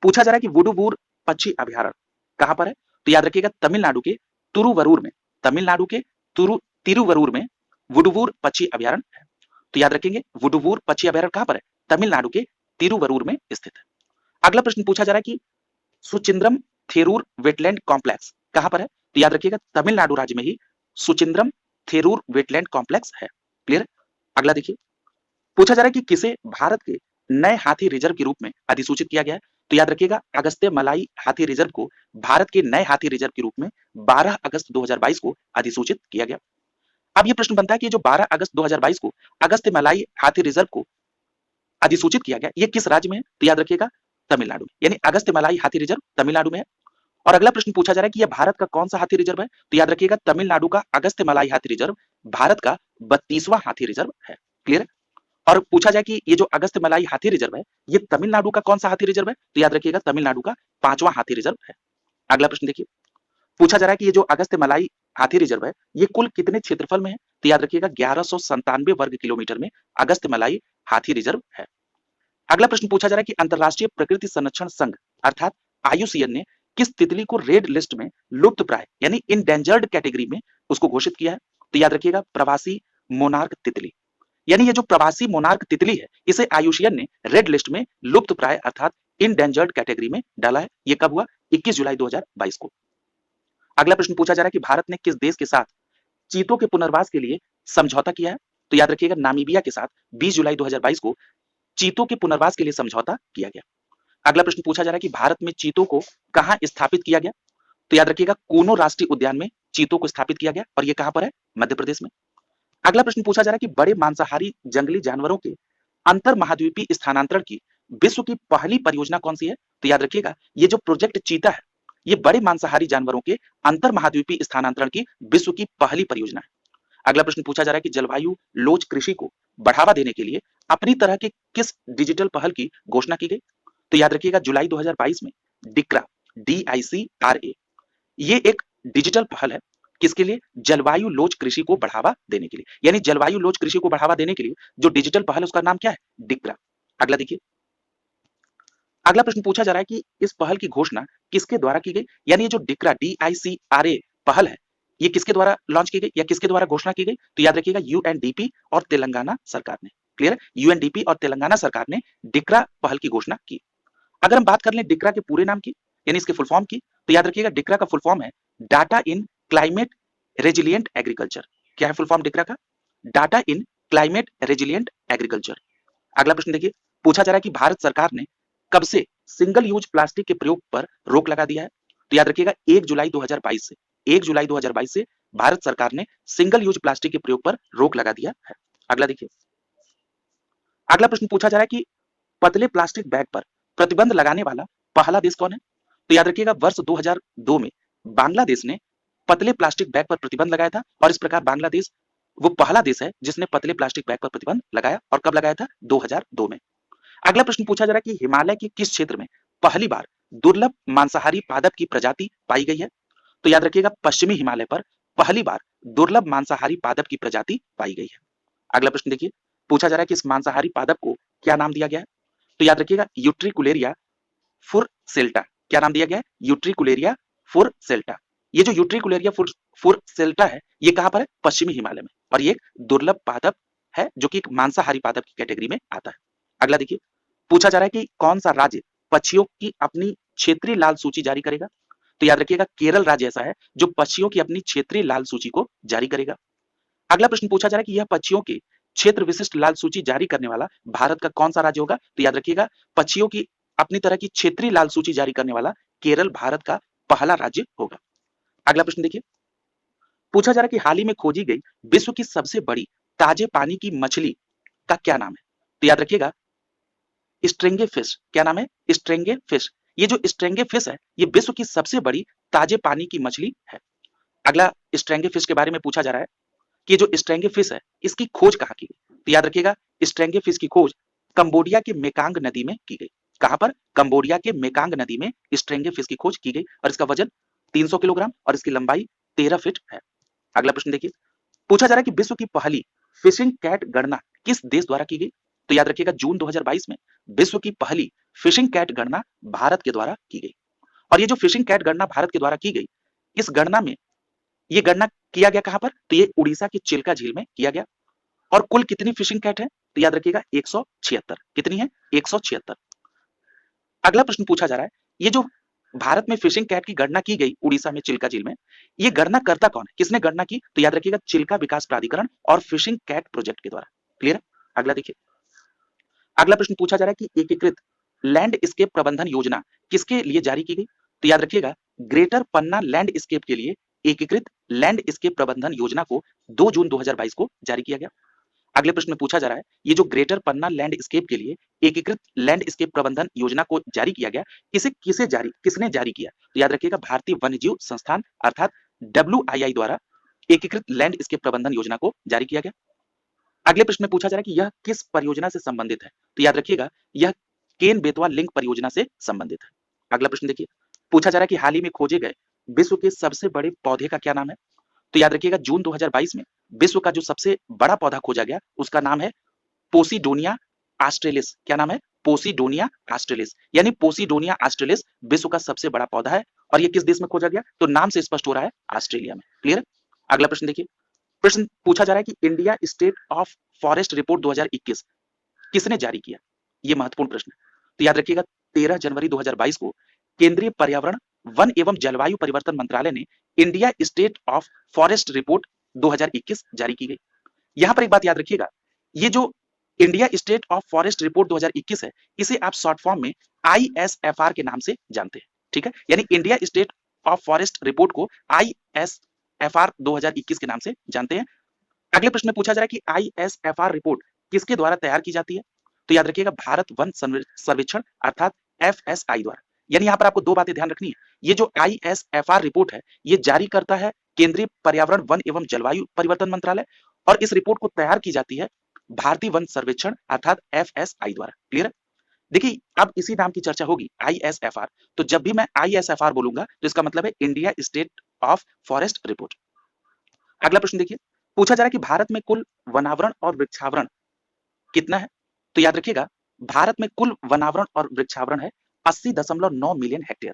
पूछा जा रहा है कि वुडुवूर पक्षी अभ्यारण्य कहां पर है, तो याद रखिएगा तमिलनाडु के तुरुवरूर में। तमिलनाडु के तिरुवरूर में वुडुवूर पक्षी अभ्यारण्य है। तो याद रखेंगे वुडुवूर पक्षी अभ्यारण्य कहां पर है, तमिलनाडु के तिरुवरूर में स्थित है। अगला प्रश्न पूछा जा रहा है कि सुचिंद्रम थेरूर वेटलैंड कॉम्प्लेक्स कहां पर है, तो याद रखिएगा तमिलनाडु राज्य में ही सुचिंद्रम थेरूर वेटलैंड कॉम्प्लेक्स है। क्लियर। अगला देखिए, पूछा जा रहा है कि किसे भारत के नए हाथी रिजर्व के रूप में अधिसूचित किया गया है, तो याद रखिएगा अगस्त्य मलाई हाथी रिजर्व को भारत के नए हाथी रिजर्व के रूप में 12 अगस्त 2022 को अधिसूचित किया गया। अब यह प्रश्न बनता है कि जो 12 अगस्त 2022 को अगस्त्य मलाई हाथी रिजर्व को अधिसूचित किया गया ये किस राज्य में है, तो याद रखिएगा तमिलनाडु में। यानी अगस्त्य मलाई हाथी रिजर्व तमिलनाडु में है। और अगला प्रश्न पूछा जा रहा है कि यह भारत का कौन सा हाथी रिजर्व है, तो याद रखिएगा तमिलनाडु का अगस्त्य मलाई हाथी रिजर्व भारत का 32वां हाथी रिजर्व है। क्लियर। और पूछा जाए कि ये जो अगस्त्य मलाई हाथी रिजर्व है ये तमिलनाडु का कौन सा हाथी रिजर्व है, तो याद रखिएगा तमिलनाडु का 5वां हाथी रिजर्व है। अगला प्रश्न देखिए, पूछा जा रहा है कि ये जो अगस्त्य मलाई हाथी रिजर्व है ये कुल कितने क्षेत्रफल में है, तो याद रखिएगा 1197 वर्ग किलोमीटर में अगस्त्य मलाई हाथी रिजर्व है। अगला प्रश्न पूछा जा रहा है कि अंतरराष्ट्रीय प्रकृति संरक्षण संघ अर्थात आईयूसीएन ने किस तितली को रेड लिस्ट में लुप्त प्राय यानी इंडेंजर्ड कैटेगरी में उसको घोषित किया है, तो याद रखिएगा प्रवासी मोनार्क तितली। यानी ये जो प्रवासी मोनार्क तितली है इसे आईयूसीएन ने रेड लिस्ट में लुप्त प्राय अर्थात इंडेंजर्ड कैटेगरी में डाला है। ये कब हुआ, 21 जुलाई 2022 को। अगला प्रश्न पूछा जा रहा है कि भारत ने किस देश के साथ चीतों के पुनर्वास के लिए समझौता किया है, तो याद रखिएगा नामीबिया के साथ 20 जुलाई 2022 को चीतों के पुनर्वास के लिए समझौता किया गया। अगला प्रश्न पूछा जा रहा है कि भारत में चीतों को कहां स्थापित किया गया, तो याद रखिएगा कूनो राष्ट्रीय उद्यान में चीतों को स्थापित किया गया और ये कहां पर है, मध्य प्रदेश में। अगला प्रश्न पूछा जा रहा है कि बड़े मांसाहारी जंगली जानवरों के अंतर महाद्वीपीय स्थानांतरण की विश्व की पहली परियोजना कौन सी है, तो याद रखिएगा ये जो प्रोजेक्ट चीता है ये बड़े मांसाहारी जानवरों के अंतर महाद्वीपीय स्थानांतरण की विश्व की पहली परियोजना है। अगला प्रश्न पूछा जा रहा है कि जलवायु लोच कृषि को बढ़ावा देने के लिए अपनी तरह के किस डिजिटल पहल की घोषणा की गई, तो याद रखिएगा जुलाई 2022 में डिक्रा DICRA ये एक डिजिटल पहल है किसके लिए, जलवायु लोच कृषि को बढ़ावा देने के लिए। यानी जलवायु लोच कृषि को बढ़ावा देने के लिए जो डिजिटल पहल है उसका नाम क्या है, डिक्रा। अगला देखिए, अगला प्रश्न पूछा जा रहा है कि इस पहल की घोषणा किसके द्वारा की गई, यानी ये जो डिक्रा DICRA पहल है ये किसके द्वारा लॉन्च की गई या किसके द्वारा घोषणा की गई, तो याद रखिएगा यूएनडीपी और तेलंगाना सरकार ने। क्लियर, यूएनडीपी और तेलंगाना सरकार ने डिक्रा पहल की घोषणा की। अगर हम बात कर लें डिक्रा के पूरे नाम की यानी इसके फुल फॉर्म की, तो याद रखिएगा डिक्रा का फुल फॉर्म है data in climate resilient agriculture. क्या है फुल फॉर्म डिक्रा का, data in climate resilient agriculture. अगला प्रश्न देखिए, पूछा जा रहा है कि भारत सरकार ने कब से सिंगल यूज प्लास्टिक के प्रयोग पर रोक लगा दिया है, तो याद रखिएगा 1 जुलाई 2022 से 1 जुलाई 2022 से भारत सरकार ने सिंगल यूज प्लास्टिक के प्रयोग पर रोक लगा दिया है। अगला देखिए, अगला प्रश्न पूछा जा रहा है कि पतले प्लास्टिक बैग पर प्रतिबंध लगाने वाला पहला देश कौन है? तो याद रखिएगा वर्ष 2002 में बांग्लादेश ने पतले प्लास्टिक बैग पर प्रतिबंध लगाया था और इस प्रकार बांग्लादेश वो पहला देश है जिसने पतले प्लास्टिक बैग पर प्रतिबंध लगाया और कब लगाया था? 2002 में। अगला प्रश्न पूछा जा रहा है कि हिमालय के किस क्षेत्र में पहली बार दुर्लभ मांसाहारी पादप की प्रजाति पाई गई है? तो याद रखिएगा पश्चिमी हिमालय पर पहली बार दुर्लभ मांसाहारी पादप की प्रजाति पाई गई है। अगला प्रश्न देखिए, पूछा जा रहा है कि इस मांसाहारी पादप को क्या नाम दिया गया है? तो याद रखिएगा यूट्रिकुलेरिया फुरसेल्टा। क्या नाम दिया गया है? यूट्रिकुलेरिया फुरसेल्टा। ये जो यूट्रिकुलेरिया फुरसेल्टा है ये कहां पर है? पश्चिमी हिमालय में, और ये एक दुर्लभ पादप है जो कि एक मांसाहारी पादप की कैटेगरी में आता है। अगला देखिए, पूछा जा रहा है कि कौन सा राज्य पक्षियों की अपनी क्षेत्रीय लाल सूची जारी करेगा? तो याद रखिएगा केरल राज्य ऐसा है जो पक्षियों की अपनी क्षेत्रीय लाल सूची को जारी करेगा। अगला प्रश्न पूछा जा रहा है कि यह पक्षियों के क्षेत्र विशिष्ट लाल सूची जारी करने वाला भारत का कौन सा राज्य होगा? तो याद रखिएगा पक्षियों की अपनी तरह की क्षेत्रीय लाल सूची जारी करने वाला केरल भारत का पहला राज्य होगा। अगला प्रश्न देखिए, पूछा जा रहा है कि हाल ही में खोजी गई विश्व की सबसे बड़ी ताजे पानी की मछली का क्या नाम है? तो याद रखिएगा स्ट्रेंगे फिश। क्या नाम है? स्ट्रेंगे फिश। ये जो स्ट्रेंगे फिश है ये विश्व की सबसे बड़ी ताजे पानी की मछली है। अगला स्ट्रेंगे फिश के बारे में पूछा जा रहा है कि जो स्ट्रेंगे फिश है इसकी खोज कहाँ की गई? तो याद रखिएगा स्ट्रेंगे फिश की खोज कंबोडिया के मेकांग नदी में की गई। कहां पर? कंबोडिया के मेकांग नदी में स्ट्रेंगे फिश की खोज की गई और इसका वजन 300 किलोग्राम और इसकी लंबाई 13 फीट है। अगला प्रश्न देखिए, पूछा जा रहा है कि विश्व की पहली फिशिंग कैट गणना किस देश द्वारा की गई? तो याद रखिएगा जून 2022 में विश्व की पहली फिशिंग कैट गणना भारत के द्वारा की गई। और ये जो फिशिंग कैट गणना भारत के द्वारा की गई, इस गणना में ये गणना किया गया कहां पर? तो ये उड़ीसा की चिल्का झील में किया गया। और कुल कितनी फिशिंग कैट है? तो याद रखिएगा 176। कितनी है? 176। अगला प्रश्न पूछा जा रहा है, ये जो भारत में फिशिंग कैट की गणना की गई उड़ीसा में चिल्का झील में, ये गणना करता कौन है? किसने गणना की? तो याद रखिएगा चिल्का विकास प्राधिकरण और फिशिंग कैट प्रोजेक्ट के द्वारा। क्लियर है? अगला देखिए, अगला प्रश्न पूछा जा रहा है कि एकीकृत लैंडस्केप प्रबंधन योजना किसके लिए जारी की गई? तो याद रखिएगा ग्रेटर पन्ना लैंडस्केप के लिए एकीकृत लैंडस्केप प्रबंधन योजना को 2 जून 2022 को जारी किया गया। अगले प्रश्न में पूछा जा रहा है, ये जो ग्रेटर पन्ना लैंडस्केप के लिए एकीकृत लैंडस्केप प्रबंधन योजना को जारी किया गया, किसने जारी किया? तो याद रखिएगा भारतीय वन्यजीव संस्थान अर्थात WII द्वारा एकीकृत लैंडस्केप प्रबंधन योजना को जारी किया गया। अगले प्रश्न में पूछा जा रहा है कि यह किस परियोजना से संबंधित है? तो याद रखिएगा यह केन बेतवा लिंक परियोजना से संबंधित है। अगला प्रश्न देखिए, पूछा जा रहा है कि हाल ही में खोजे गए विश्व के सबसे बड़े पौधे का क्या नाम है? तो याद रखिएगा जून 2022 में विश्व का जो सबसे बड़ा पौधा खोजा गया उसका नाम है पोसिडोनिया ऑस्ट्रेलिस। क्या नाम है? पोसिडोनिया ऑस्ट्रेलिस। यानी पोसिडोनिया ऑस्ट्रेलिस विश्व का सबसे बड़ा पौधा है और ये किस देश में खोजा गया? तो नाम से स्पष्ट हो रहा है ऑस्ट्रेलिया में। क्लियर? अगला प्रश्न देखिए, प्रश्न पूछा जा रहा है कि India state of forest report 2021 किसने जारी किया? ये महत्वपूर्ण प्रश्न है। तो याद रखिएगा 13 जनवरी 2022 को केंद्रीय पर्यावरण वन एवं जलवायु परिवर्तन मंत्रालय ने India state of forest report 2021 जारी की गई। यहां पर एक बात याद रखिएगा, ये जो India state of forest report 2021 है इसे आप शॉर्ट फॉर्म में ISFR के नाम से जानते हैं। ठीक है, यानी India state of forest report को ISFR 2021 के नाम से जानते हैं। अगले प्रश्न में पूछा जा रहा है कि ISFR रिपोर्ट किसके द्वारा तैयार की जाती है? तो याद रखिएगा भारत वन सर्वेक्षण अर्थात FSI द्वारा। यानी यहां पर आपको दो बातें ध्यान रखनी है, ये जो ISFR रिपोर्ट है ये जारी करता है केंद्रीय पर्यावरण वन एवं जलवायु परिवर्तन मंत्रालय और इस रिपोर्ट को तैयार की जाती है भारतीय वन सर्वेक्षण अर्थात FSI द्वारा। क्लियर है? देखिए अब इसी नाम की चर्चा होगी ISFR, तो जब भी मैं ISFR बोलूंगा तो इसका मतलब है India state of forest report. अगला प्रश्न देखिए, पूछा जा रहा है कि भारत में कुल वनावरण और वृक्षावरण कितना है? तो याद रखिएगा भारत में कुल वनावरण और वृक्षावरण है 80.9 मिलियन हेक्टेयर।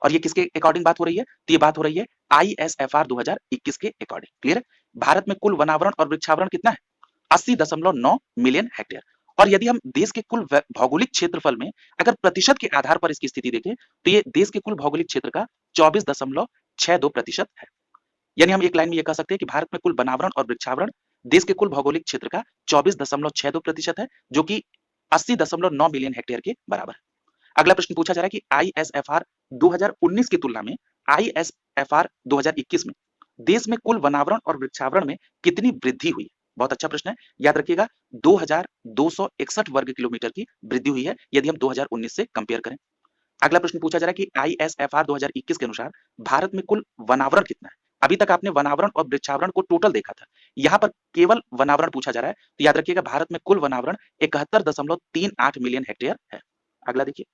और ये किसके अकॉर्डिंग बात हो रही है? तो ये बात हो रही है ISFR 2021 के अकॉर्डिंग। क्लियर है? भारत में कुल वनावरण और वृक्षावरण कितना है? 80.9 मिलियन हेक्टेयर। और यदि हम देश के कुल भौगोलिक क्षेत्रफल में अगर प्रतिशत के आधार पर इसकी स्थिति देखें तो ये देश के कुल भौगोलिक क्षेत्र का 24.62% है। यानी हम एक लाइन में ये कह सकते हैं कि भारत में कुल वनावरण और वृक्षावरण देश के कुल भौगोलिक क्षेत्र का 24.62% है, जो कि 80.9 मिलियन हेक्टेयर के बराबर है। अगला प्रश्न पूछा जा रहा है कि ISFR 2019 की तुलना में ISFR 2021 में देश में कुल वनावरण और वृक्षावरण में कितनी वृद्धि हुई? बहुत अच्छा प्रश्न है, याद रखिएगा 2261 वर्ग किलोमीटर की वृद्धि हुई है यदि हम 2019 से कंपेयर करें। अगला प्रश्न पूछा जा रहा है कि आईएसएफआर 2021 के अनुसार भारत में कुल वनावरण कितना है? अभी तक आपने वनावरण और वृक्षावरण को टोटल देखा था, यहाँ पर केवल वनावरण पूछा जा रहा है, तो याद रखिएगा भारत में कुल वनावरण 71.38 मिलियन हेक्टेयर है। अगला देखिए,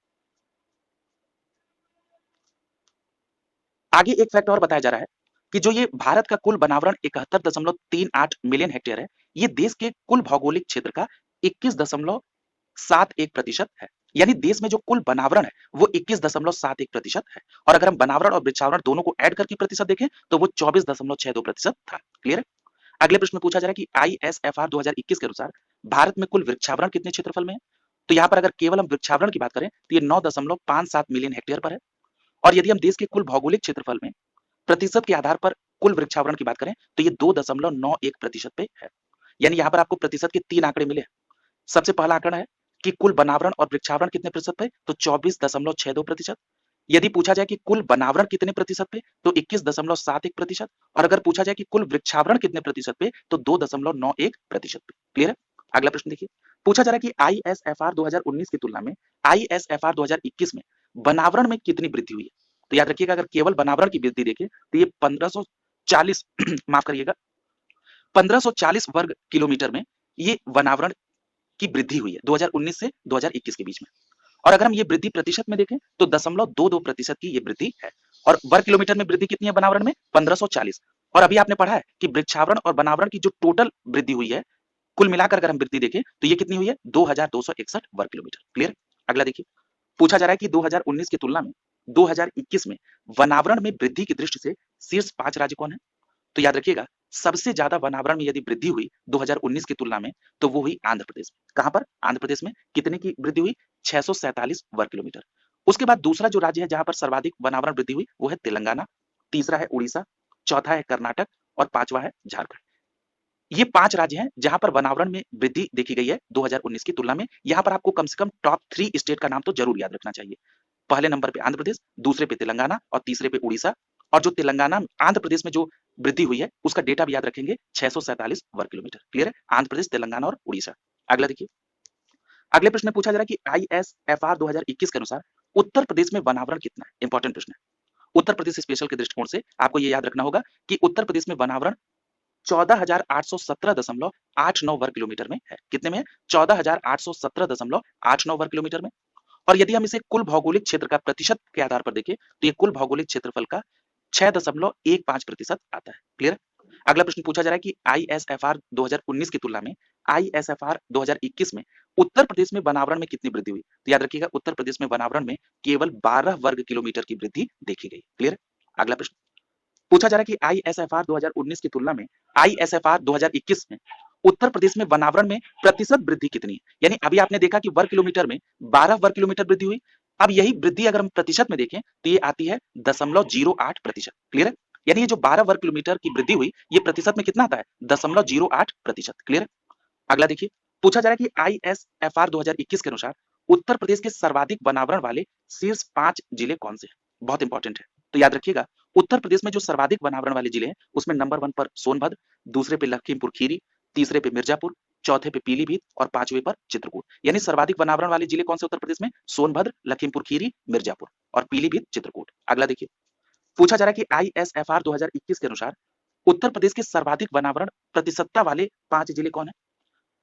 आगे एक फैक्ट और बताया जा रहा है कि जो ये भारत का कुल वनावरण 71.38 मिलियन हेक्टेयर है, ये देश के कुल भौगोलिक क्षेत्र का 21.71% है। यानी देश में जो कुल वनावरण है वो 21.71% है, और अगर हम वनावरण और वृक्षावरण दोनों को ऐड करके प्रतिशत देखें तो वो 24.62% था। क्लियर है? अगले प्रश्न में पूछा जा रहा है कि आईएसएफआर 2021 के अनुसार भारत में कुल वृक्षावरण कितने क्षेत्रफल में है? तो यहाँ पर अगर केवल हम वृक्षावरण की बात करें तो ये 9.57 मिलियन हेक्टेयर पर है, और यदि हम देश के कुल भौगोलिक क्षेत्रफल में प्रतिशत के आधार पर कुल वृक्षावरण की बात करें तो ये 2.91% पे है। यानी यहाँ पर आपको प्रतिशत के 3 आंकड़े मिले। सबसे पहला आंकड़ा है कि कुल वनावरण और वृक्षावरण कितने प्रतिशत पे, तो 24.62%। यदि पूछा जाए कि कुल वनावरण कितने प्रतिशत पे, तो 21.71%, और अगर पूछा जाए कि कुल वृक्षावरण कितने प्रतिशत पे, तो 2.91% पे। क्लियर है? अगला प्रश्न देखिए, पूछा जा रहा है कि आईएसएफआर 2019 की तुलना में आईएसएफआर 2021 में वनावरण में कितनी वृद्धि हुई है? तो याद रखिएगा, अगर केवल वनावरण की वृद्धि देखें तो ये 1540 माफ करिएगा 1540 वर्ग किलोमीटर में ये वनावरण की वृद्धि हुई है 2019 से 2021 के बीच में। और अगर हम ये वृद्धि प्रतिशत में देखें तो 0.22% की ये वृद्धि है, और वर्ग किलोमीटर में वृद्धि कितनी है वनावरण में? 1540। और अभी आपने पढ़ा है कि वृक्षावरण और वनावरण की जो टोटल वृद्धि हुई है, कुल मिलाकर अगर हम वृद्धि देखें तो ये कितनी हुई है? 2261 वर्ग किलोमीटर। क्लियर? अगला देखिए, पूछा जा रहा है कि 2019 की तुलना में 2021 में वनावरण में वृद्धि की दृष्टि से शीर्ष 5 राज्य कौन है? तो याद रखिएगा, सबसे ज्यादा वनावरण में यदि वृद्धि हुई 2019 की तुलना में तो वो हुई आंध्र प्रदेश में। कहां पर? आंध्र प्रदेश में कितने की वृद्धि हुई? 647 वर्ग किलोमीटर। उसके बाद दूसरा जो राज्य है जहां पर सर्वाधिक वनावरण वृद्धि हुई वो है तेलंगाना, तीसरा है उड़ीसा, चौथा है कर्नाटक, और पांचवा है झारखंड। ये 5 राज्य हैं जहां पर वनावरण में वृद्धि देखी गई है 2019 की तुलना में। यहां पर आपको कम से कम टॉप 3 स्टेट का नाम तो जरूर याद रखना चाहिए। पहले नंबर पे आंध्र प्रदेश, दूसरे पे तेलंगाना, और तीसरे पे उड़ीसा। और जो तेलंगाना आंध्र प्रदेश में जो वृद्धि हुई है उसका डेटा भी याद रखेंगे, 647 वर्ग किलोमीटर। क्लियर है? आंध्र प्रदेश, तेलंगाना और उड़ीसा। अगला देखिए, अगले प्रश्न में पूछा जा रहा है कि आईएसएफआर 2021 के अनुसार उत्तर प्रदेश में वनावरण कितना है? इंपॉर्टेंट प्रश्न है। उत्तर प्रदेश स्पेशल के दृष्टिकोण से आपको ये याद रखना होगा कि उत्तर प्रदेश में वनावरण 14,817.89 वर्ग किलोमीटर में है। कितने में है? 14,817.89 वर्ग किलोमीटर में। और यदि हम इसे कुल भौगोलिक क्षेत्र का प्रतिशत के आधार पर देखें तो ये कुल भौगोलिक क्षेत्रफल का 6.15% आता है। क्लियर? अगला प्रश्न पूछा जा रहा है कि आईएसएफआर 2019 की तुलना में आईएसएफआर 2021 में उत्तर प्रदेश में वनावरण में कितनी वृद्धि हुई? तो याद रखिएगा, उत्तर प्रदेश में वनावरण में केवल 12 वर्ग किलोमीटर की वृद्धि देखी गई। क्लियर? अगला प्रश्न पूछा जा रहा है कि आईएसएफआर 2019 की तुलना में आईएसएफआर 2021 में उत्तर प्रदेश में वनावरण में प्रतिशत वृद्धि कितनी है? यानी अभी आपने देखा कि वर्ग किलोमीटर में 12 वर्ग किलोमीटर वृद्धि हुई। अब यही वृद्धि अगर हम प्रतिशत में देखें तो ये आती है 0.08%। क्लियर है? यानी ये जो 12 वर्ग किलोमीटर की वृद्धि हुई ये प्रतिशत में कितना आता है? 0.08%। क्लियर है? अगला देखिए, पूछा जा रहा है कि आईएसएफआर 2021 के अनुसार उत्तर प्रदेश के सर्वाधिक वनावरण वाले शीर्ष 5 जिले कौन से हैं? बहुत इंपॉर्टेंट है, तो याद रखिएगा, उत्तर प्रदेश में जो सर्वाधिक वनावरण वाले जिले हैं उसमें नंबर 1 पर सोनभद्र, दूसरे पे लखीमपुर खीरी, तीसरे पे मिर्जापुर, चौथे पे पीलीभीत और पांचवे पर चित्रकूट। यानी सर्वाधिक वनावरण वाले जिले कौन से उत्तर प्रदेश में? सोनभद्र, लखीमपुर खीरी, मिर्जापुर और पीलीभीत, चित्रकूट। अगला देखिए, पूछा जा रहा है कि आईएसएफआर 2021 के अनुसार उत्तर प्रदेश के सर्वाधिक वनावरण प्रतिशतता वाले 5 जिले कौन है?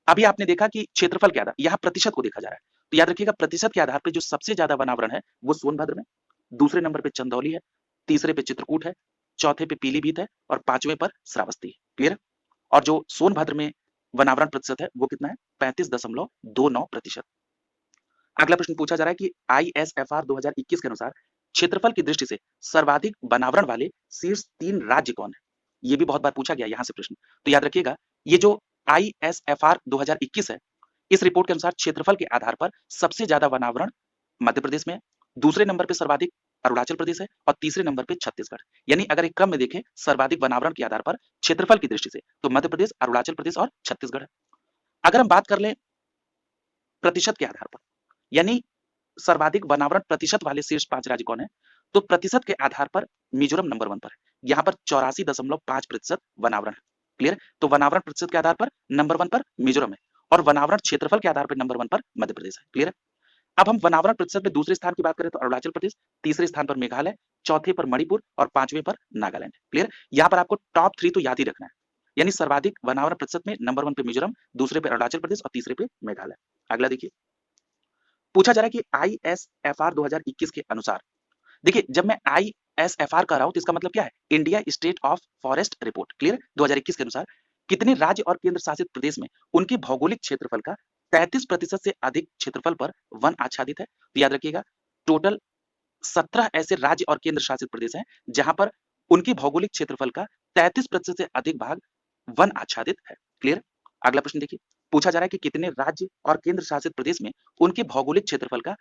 अभी आपने देखा कि क्षेत्रफल के आधार, यहाँ प्रतिशत को देखा जा रहा है, तो याद रखिएगा प्रतिशत के आधार पे जो सबसे ज्यादा वनावरण है वो सोनभद्र में, दूसरे नंबर पे चंदौली है, तीसरे पे चित्रकूट है, चौथे पे पीलीभीत है और पांचवें पर श्रावस्ती है। क्लियर? और जो सोनभद्र में वनावरण प्रतिशत है वो कितना है? 35.29%। अगला प्रश्न पूछा जा रहा है कि आईएसएफआर 2021 के अनुसार क्षेत्रफल की दृष्टि से सर्वाधिक वनावरण वाले शीर्ष 3 राज्य कौन है? ये भी बहुत बार पूछा गया यहाँ से प्रश्न, तो याद रखिएगा, ये जो आईएसएफआर 2021 है, इस रिपोर्ट के अनुसार क्षेत्रफल के आधार पर सबसे ज्यादा वनावरण मध्य प्रदेश में है, दूसरे नंबर पे सर्वाधिक अरुणाचल प्रदेश है और तीसरे नंबर पे छत्तीसगढ़। यानी अगर एक क्रम में देखें सर्वाधिक वनावरण के आधार पर क्षेत्रफल की दृष्टि से तो मध्य प्रदेश, अरुणाचल प्रदेश और छत्तीसगढ़ है। अगर हम बात कर लें प्रतिशत के आधार पर, यानी सर्वाधिक वनावरण प्रतिशत वाले शीर्ष 5 राज्य कौन है, तो प्रतिशत के आधार पर मिजोरम नंबर 1 पर है। यहाँ पर 84.5% वनावरण है। क्लियर। तो वनावरण प्रतिशत के आधार पर नंबर 1 पर मिजोरम है और वनावरण क्षेत्रफल के आधार पर नंबर 1 पर मध्य प्रदेश है। क्लियर। अब हम वनावरण प्रतिशत में दूसरे स्थान की बात करें तो अरुणाचल प्रदेश, तीसरे स्थान पर मेघालय, चौथे पर मणिपुर और पांचवें पर नागालैंड। क्लियर। यहाँ पर आपको टॉप 3 तो याद ही रखना है, यानी सर्वाधिक वनावरण प्रतिशत में नंबर 1 पे मिजोरम, दूसरे पे अरुणाचल प्रदेश और तीसरे पे मेघालय। अगला देखिए, पूछा जा रहा है कि आईएसएफआर 2021 के अनुसार, देखिए जब मैं आईएसएफआर कह रहा हूं तो इसका मतलब क्या है, India state of forest report. Clear. 2021 के अनुसार कितने राज्य और केंद्र शासित प्रदेश में उनके भौगोलिक क्षेत्रफल का 33% से अधिक क्षेत्रफल पर वन आच्छादित है। तो याद रखिएगा, टोटल 17 ऐसे राज्य और केंद्र शासित प्रदेश हैं जहां पर उनके भौगोलिक क्षेत्रफल का 33% से अधिक भाग वन आच्छादित है। क्लियर। अगला प्रश्न देखिए, पूछा जा रहा है कि कितने राज्य और केंद्र शासित प्रदेश में उनके भौगोलिक क्षेत्रफल का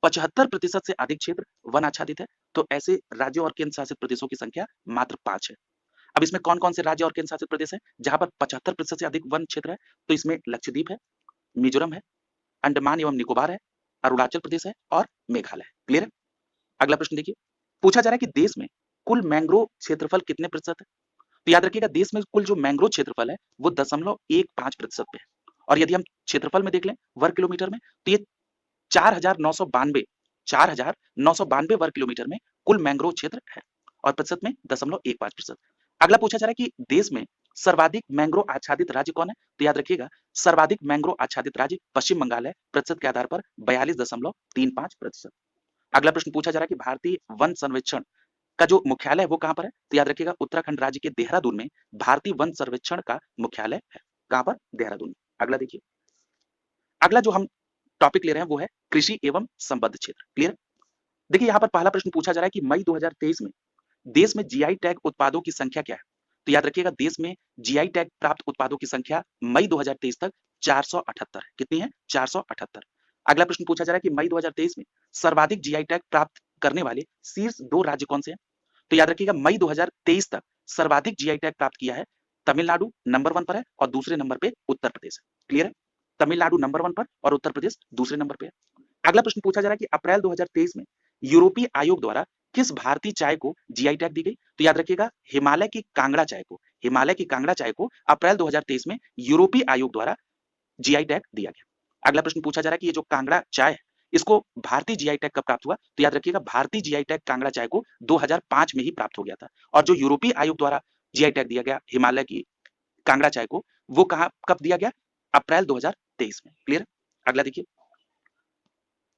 75% से अधिक क्षेत्र वन आच्छादित है। तो ऐसे राज्यों और केंद्र शासित प्रदेशों की संख्या मात्र 5 है। अब इसमें कौन कौन से राज्य और केंद्र शासित प्रदेश है जहां पर 75% से अधिक वन क्षेत्र है? तो इसमें लक्षद्वीप है, मिजोरम है, अंडमान एवं निकोबार है, अरुणाचल प्रदेश है और मेघालय है। क्लियर है। अगला प्रश्न देखिए, पूछा जा रहा है कि देश में कुल मैंग्रोव क्षेत्रफल कितने प्रतिशत है? तो याद रखिएगा, देश में कुल जो मैंग्रोव क्षेत्रफल है वो 0.15% पे है। और यदि हम क्षेत्रफल में देख लें वर्ग किलोमीटर में, तो ये 4,992 वर्ग किलोमीटर में कुल मैंग्रोव क्षेत्र है और प्रतिशत में 0.15%। अगला पूछा जा रहा है कि देश में सर्वाधिक मैंग्रोव आच्छादित राज्य कौन है? तो याद रखिएगा, सर्वाधिक मैंग्रोव आच्छादित राज्य पश्चिम बंगाल है, प्रतिशत के आधार पर 42.35%। अगला प्रश्न पूछा जा रहा है कि भारतीय वन सर्वेक्षण का जो मुख्यालय है वो कहां पर है? तो याद रखिएगा, उत्तराखंड राज्य के देहरादून में भारतीय वन सर्वेक्षण का मुख्यालय है। कहां पर? देहरादून में। अगला देखिए, अगला जो हम टॉपिक ले रहे हैं वो है कृषि एवं संबद्ध क्षेत्र। क्लियर। देखिए यहाँ पर पहला प्रश्न पूछा जा रहा है कि मई 2023 में देश में जीआई टैग उत्पादों की संख्या क्या है? तो याद रखिएगा, देश में जीआई टैग प्राप्त उत्पादों की संख्या मई 2023 तक 478 है। कितनी है? 478। अगला प्रश्न पूछा जा रहा है कि मई 2023 में सर्वाधिक जीआई टैग प्राप्त करने वाले शीर्ष 2 राज्य कौन से हैं? तो याद रखिएगा, मई 2023 तक सर्वाधिक जीआई टैग प्राप्त किया है तमिलनाडु नंबर 1 पर है और दूसरे नंबर पे उत्तर प्रदेश है। क्लियर है। तमिलनाडु नंबर 1 पर और उत्तर प्रदेश दूसरे नंबर पे है। अगला प्रश्न पूछा जा रहा है कि अप्रैल 2023 में यूरोपीय आयोग द्वारा किस भारतीय चाय को जीआई टैग दी गई? तो याद रखिएगा, हिमालय की कांगड़ा चाय को अप्रैल 2023 में यूरोपीय आयोग द्वारा जीआई टैग दिया गया। अगला प्रश्न पूछा जा रहा है कि ये जो कांगड़ा चाय है इसको भारतीय जीआई टैग कब प्राप्त हुआ? तो याद रखिएगा, भारतीय जीआई टैग कांगड़ा चाय को 2005 में ही प्राप्त हो गया था और जो यूरोपीय आयोग द्वारा जीआई टैग दिया गया हिमालय की कांगड़ा चाय को, वो कब दिया गया? अप्रैल 2023 में। क्लियर। अगला देखिए,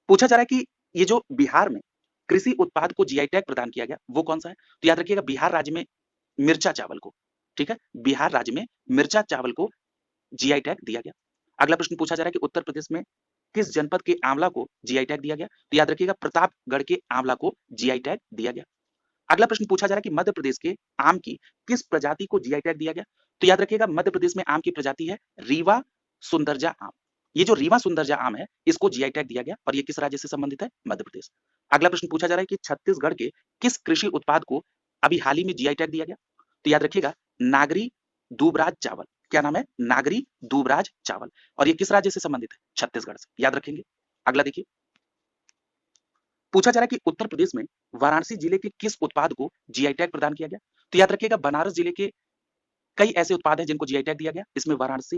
पूछा जा रहा है कि ये जो बिहार में कृषि उत्पाद को जीआई टैग प्रदान किया गया वो कौन सा है? तो याद रखिएगा, बिहार राज्य में मिर्चा चावल को, ठीक है, बिहार राज्य में मिर्चा चावल को जीआई टैग दिया गया। अगला प्रश्न पूछा जा रहा है कि उत्तर प्रदेश में किस जनपद के आंवला को जीआई टैग दिया गया? तो याद रखिएगा, प्रतापगढ़ के आंवला को जीआई टैग दिया गया। अगला प्रश्न पूछा जा रहा है कि मध्य प्रदेश के आम की किस प्रजाति को जीआई टैग दिया गया? तो याद रखिएगा, मध्य प्रदेश में आम की प्रजाति है रीवा सुंदरजा आम। ये जो रीवा सुंदरजा आम है इसको जीआई टैग दिया गया और ये किस राज्य से संबंधित है? मध्य प्रदेश। अगला प्रश्न पूछा जा रहा है कि छत्तीसगढ़ के किस कृषि उत्पाद को अभी हाल ही में जीआई टैग दिया गया? तो याद रखिएगा, नागरी दूबराज चावल। क्या नाम है? नागरी दूबराज चावल। और ये किस राज्य से संबंधित है? छत्तीसगढ़ से। याद रखेंगे। अगला देखिए, पूछा जा रहा है कि उत्तर प्रदेश में वाराणसी जिले के किस उत्पाद को जीआई टैग प्रदान किया गया? तो याद रखिएगा, बनारस जिले के कई ऐसे उत्पाद हैं जिनको जीआई टैग दिया गया। इसमें बनारस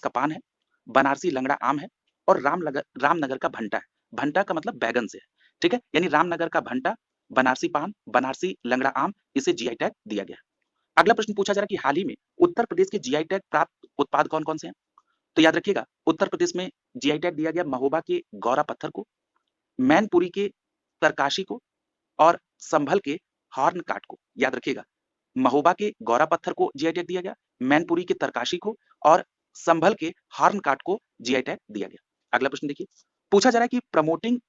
का पान है, बनारसी लंगड़ा आम है और रामनगर का भंटा है। भंटा का मतलब बैगन से है, ठीक है, यानी रामनगर का भंटा, बनारसी पान, बनारसी लंगड़ा आम, इसे जीआई टैग दिया गया। अगला प्रश्न पूछा जा रहा है कि हाल ही में उत्तर प्रदेश के जीआई टैग प्राप्त उत्पाद कौन कौन से हैं? तो याद रखिएगा, उत्तर प्रदेश में जीआई टैग दिया गया महोबा के गौरा पत्थर को, मैनपुरी के तरकाशी को और संभल के हॉर्न काट को। याद रखिएगा, महोबा के गौरा पत्थर को जीआई टैग दिया गया, मैनपुरी के तरकाशी को और संभल के हॉर्न काट को जीआई टैग दिया गया। अगला प्रश्न देखिए, पूछा जा रहा है कि promoting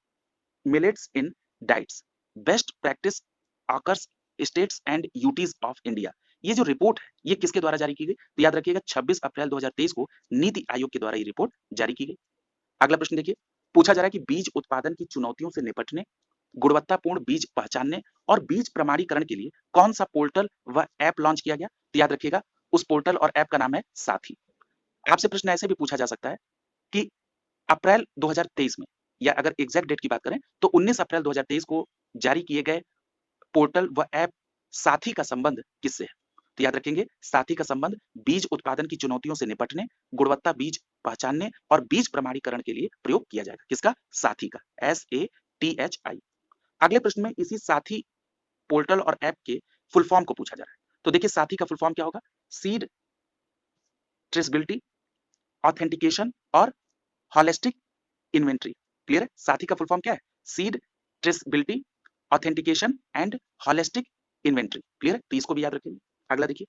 millets in diets best practice occurs states and UTs of India, ये जो रिपोर्ट है ये किसके द्वारा जारी की गई? तो याद रखिएगा, 26 अप्रैल 2023 को नीति आयोग के द्वारा ये रिपोर्ट जारी की गई। अगला प्रश्न देखिए, पूछा जा रहा है कि बीज उत्पादन की चुनौतियों से निपटने, गुणवत्तापूर्ण बीज पहचानने और बीज प्रमाणीकरण के लिए कौन सा पोर्टल व ऐप लॉन्च किया गया? तो याद रखिएगा, उस पोर्टल और ऐप का नाम है साथी। आपसे प्रश्न ऐसे भी पूछा जा सकता है कि अप्रैल 2023 में, या अगर एग्जैक्ट डेट की बात करें तो 19 अप्रैल 2023 को जारी किए गए पोर्टल व ऐप साथी का संबंध किससे है? तो याद रखेंगे साथी का संबंध बीज उत्पादन की चुनौतियों से निपटने, गुणवत्ता बीज पहचानने और बीज प्रमाणीकरण के लिए प्रयोग किया जाएगा। किसका? साथी का, SATHI। अगले प्रश्न में इसी साथी पोर्टल और ऐप के फुल फॉर्म को पूछा जा रहा है। तो देखिए साथी का फुल फॉर्म क्या होगा? सीड ट्रेसेबिलिटी, ऑथेंटिकेशन और होलिस्टिक इन्वेंट्री। क्लियर है? साथी का फुल फॉर्म क्या है? Seed traceability, authentication and holistic inventory. Clear है? तो इसको भी याद रखेंगे। अगला देखिए,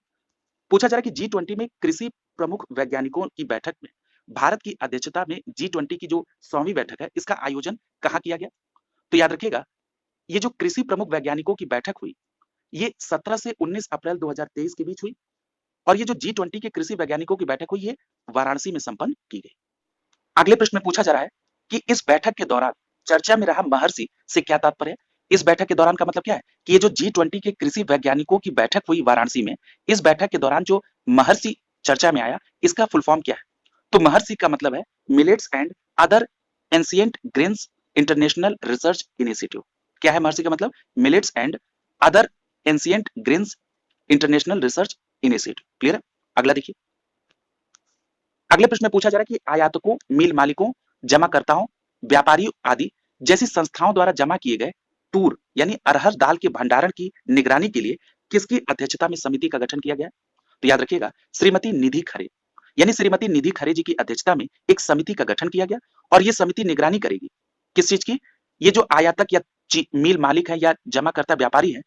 पूछा जा रहा है कि G20 में कृषि प्रमुख वैज्ञानिकों की बैठक में भारत की अध्यक्षता में G20 की जो 100वीं बैठक है, इसका आयोजन कहाँ किया गया? तो याद रखिएगा, ये जो कृषि प्रमुख वैज्ञानिकों की बैठक हुई, ये 17 से 19 अप्रैल 2023 के बीच हुई और ये जो G20 के कृषि वैज्ञानिकों की बैठक हुई, ये वाराणसी में संपन्न की गई। अगले प्रश्न में पूछा जा रहा है कि इस बैठक के दौरान चर्चा में रहा महर्षि से क्या तात्पर्य है? इस बैठक के दौरान का मतलब क्या है कि ये जो G20 के कृषि वैज्ञानिकों की बैठक हुई वाराणसी में, इस बैठक के दौरान जो महर्षि चर्चा में आया, इसका फुल फॉर्म क्या है? तो महर्षि का मतलब है millets and other ancient grains international research initiative. क्या है महर्षि का मतलब? Millets and other ancient grains international research initiative. Clear है? अगला देखिए, अगले प्रश्न में पूछा जा रहा है कि आयातकों, मिल मालिकों, जमाकर्ताओं, व्यापारियों आदि जैसी संस्थाओं द्वारा जमा किए गए तूर यानी अरहर दाल के भंडारण की निगरानी के लिए किसकी अध्यक्षता में समिति का गठन किया गया? तो याद रखिएगा श्रीमती निधि खरे, यानी श्रीमती निधि खरे जी की अध्यक्षता में एक समिति का गठन किया गया और ये समिति निगरानी करेगी किस चीज की? ये जो आयातक या मिल मालिक है या जमाकर्ता व्यापारी है,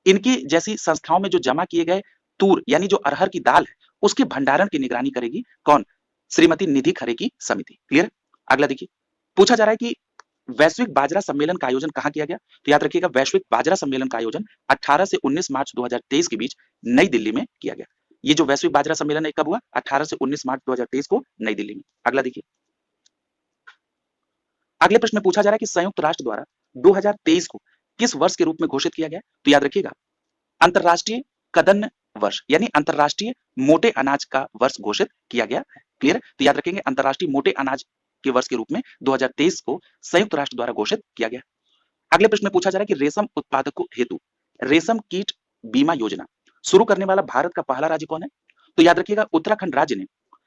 इनकी जैसी संस्थाओं में जो जमा किए गए तूर यानी जो अरहर की दाल है, उसके भंडारण की निगरानी करेगी कौन? श्रीमती निधि खरे की समिति। क्लियर? अगला देखिए, पूछा जा रहा है कि वैश्विक बाजरा सम्मेलन का आयोजन कहाँ किया गया? तो याद रखिएगा वैश्विक बाजरा सम्मेलन का आयोजन 18 से 19 मार्च 2023 के बीच नई दिल्ली में किया गया। ये जो वैश्विक बाजरा सम्मेलन है कब हुआ? 18 से 19 मार्च 2023 को नई दिल्ली में। अगला देखिए, अगले प्रश्न में पूछा जा रहा है कि संयुक्त राष्ट्र द्वारा 2023 को किस वर्ष के रूप में घोषित किया गया? तो याद रखिएगा अंतरराष्ट्रीय कदन्न वर्ष यानी अंतरराष्ट्रीय मोटे अनाज का वर्ष घोषित किया गया है। क्लियर? तो याद रखेंगे अंतरराष्ट्रीय मोटे अनाज के वर्ष के रूप में 2023 को संयुक्त राष्ट्र द्वारा घोषित किया गया। अगले प्रश्न में पूछा जा रहा है कि रेशम उत्पादकों हेतु रेशम कीट बीमा योजना शुरू करने वाला भारत का पहला राज्य कौन है? तो याद रखिएगा उत्तराखंड राज्य ने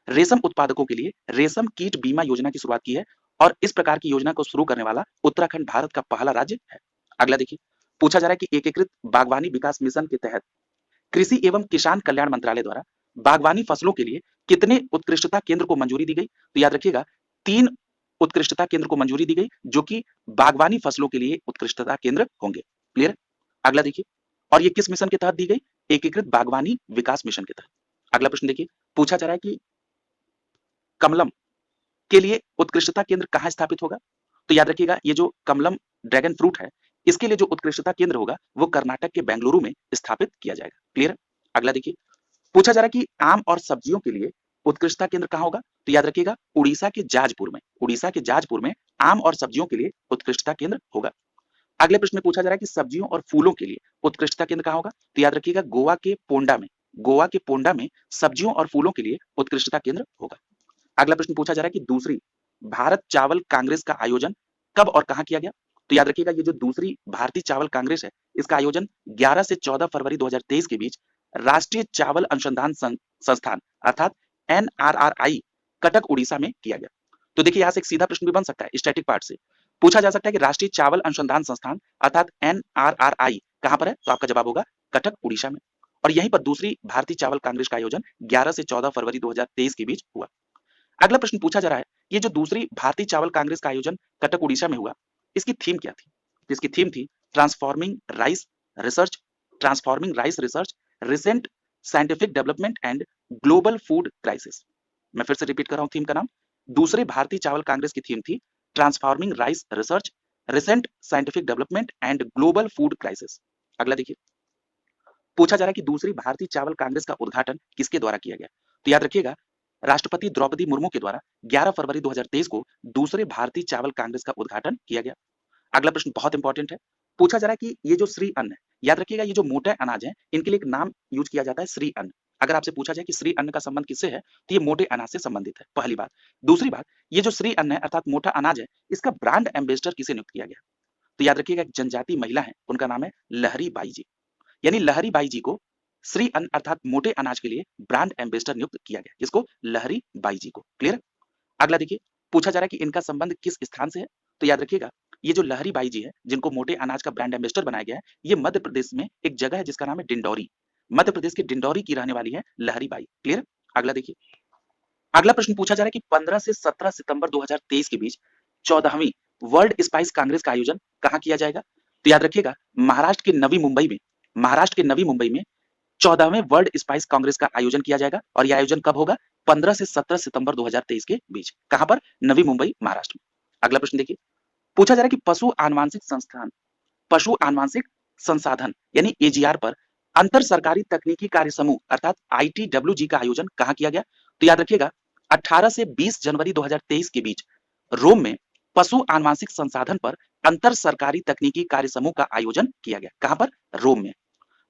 रेशम उत्पादकों के लिए रेशम कीट बीमा योजना की शुरुआत की है और इस प्रकार की योजना को शुरू करने वाला उत्तराखंड भारत का पहला राज्य है। अगला देखिए, पूछा जा रहा है कि एकीकृत बागवानी विकास मिशन के तहत कृषि एवं किसान कल्याण मंत्रालय द्वारा बागवानी फसलों के लिए कितने उत्कृष्टता केंद्र को मंजूरी दी गई? तो याद रखिएगा 3 उत्कृष्टता केंद्र को मंजूरी दी गई जो कि बागवानी फसलों के लिए उत्कृष्टता केंद्र होंगे। क्लियर? अगला देखिए, और ये किस मिशन के तहत दी गई? एकीकृत बागवानी विकास मिशन के तहत। अगला प्रश्न देखिए, पूछा जा रहा है कि कमलम के लिए उत्कृष्टता केंद्र कहाँ स्थापित होगा? तो याद रखिएगा ये जो कमलम ड्रैगन फ्रूट है, इसके लिए जो उत्कृष्टता केंद्र होगा वो कर्नाटक के बेंगलुरु में स्थापित किया जाएगा। क्लियर? अगला देखिए, पूछा जा रहा है कि आम और सब्जियों के लिए उत्कृष्टता केंद्र कहाँ होगा? तो याद रखिएगा उड़ीसा के जाजपुर में, उड़ीसा के जाजपुर में आम और सब्जियों के लिए उत्कृष्टता केंद्र होगा। अगले प्रश्न में पूछा जा रहा है कि सब्जियों और फूलों के लिए उत्कृष्टता केंद्र कहाँ होगा? तो याद रखिएगा गोवा के पोंडा में, गोवा के पोंडा में सब्जियों और फूलों के लिए उत्कृष्टता केंद्र होगा। अगला प्रश्न पूछा जा रहा है कि दूसरी भारत चावल कांग्रेस का आयोजन कब और कहां किया गया? तो याद रखिएगा ये जो दूसरी भारतीय चावल कांग्रेस है, इसका आयोजन 11 से 14 फरवरी 2023 के बीच राष्ट्रीय चावल अनुसंधान संस्थान अर्थात NRRI कटक उड़ीसा में किया गया। तो देखिए यहां से एक सीधा प्रश्न भी बन सकता है स्टैटिक पार्ट से, पूछा जा सकता है कि राष्ट्रीय चावल अनुसंधान संस्थान अर्थात NRRI कहां पर है? तो आपका जवाब होगा कटक उड़ीसा में। और यहीं पर दूसरी भारतीय चावल कांग्रेस का आयोजन 11 से 14 फरवरी 2023 के बीच हुआ। अगला प्रश्न पूछा जा रहा है, ये जो दूसरी भारतीय चावल कांग्रेस का आयोजन कटक उड़ीसा में हुआ, इसकी थीम क्या थी? इसकी थीम थी transforming rice research, transforming rice research, recent scientific development and global food crisis. मैं फिर से रिपीट कर रहा हूं थीम का नाम। दूसरे भारतीय चावल कांग्रेस की थीम थी transforming rice research, recent scientific development and global food crisis. अगला देखिए, पूछा जा रहा है कि दूसरी भारतीय चावल कांग्रेस का उद्घाटन किसके द्वारा किया गया? तो याद रखिएगा राष्ट्रपति द्रौपदी मुर्मू के द्वारा 11 फरवरी 2023 को दूसरे भारतीय चावल कांग्रेस का उद्घाटन किया गया। अगला प्रश्न बहुत इंपॉर्टेंट है, पूछा जा रहा है कि ये जो श्री अन्न है, याद रखिएगा ये जो मोटे अनाज है इनके लिए एक नाम यूज किया जाता है श्री अन्न। अगर आपसे पूछा जाए कि श्री अन्न का संबंध किससे है, तो ये मोटे अनाज से संबंधित है, पहली बात। दूसरी बात, ये जो श्री अन्न है अर्थात मोटा अनाज है, इसका ब्रांड एम्बेसडर किसे नियुक्त किया गया? तो याद रखिएगा एक जनजाति महिला है, उनका नाम है लहरी बाई जी, यानी लहरी बाई जी को श्री अन्न अर्थात मोटे अनाज के लिए ब्रांड एम्बेसडर नियुक्त किया गया, किसको? लहरी बाई जी को। क्लियर? अगला देखिए, पूछा जा रहा है कि इनका संबंध किस स्थान से है। तो याद रखिएगा, ये जो लहरी बाई जी है, जिनको मोटे अनाज का ब्रांड एम्बेसडर बनाया गया है, ये मध्य प्रदेश में एक जगह है जिसका नाम है डिंडौरी। मध्य प्रदेश के डिंडौरी की रहने वाली है लहरी बाई। क्लियर? अगला देखिए, अगला प्रश्न पूछा जा रहा है कि 15 से 17 सितंबर 2023 के बीच 14वीं वर्ल्ड स्पाइस कांग्रेस का आयोजन कहाँ किया जाएगा? तो याद रखिएगा, महाराष्ट्र के नवी मुंबई में 14वें वर्ल्ड स्पाइस कांग्रेस का आयोजन किया जाएगा। और यह आयोजन कब होगा? 15 से 17 सितंबर 2023 के बीच। कहां पर? नवी मुंबई, महाराष्ट्र में। अगला प्रश्न देखिए, पूछा जा रहा है कि पशु आनुवांशिक संसाधन यानी एजीआर पर अंतर सरकारी तकनीकी कार्य समूह अर्थात आईटीडब्ल्यूजी का आयोजन कहां किया गया? तो याद रखिएगा, 18 से 20 जनवरी 2023 के बीच रोम में पशु आनुवांशिक संसाधन पर अंतर सरकारी तकनीकी कार्य समूह का आयोजन किया गया। कहां पर? रोम में।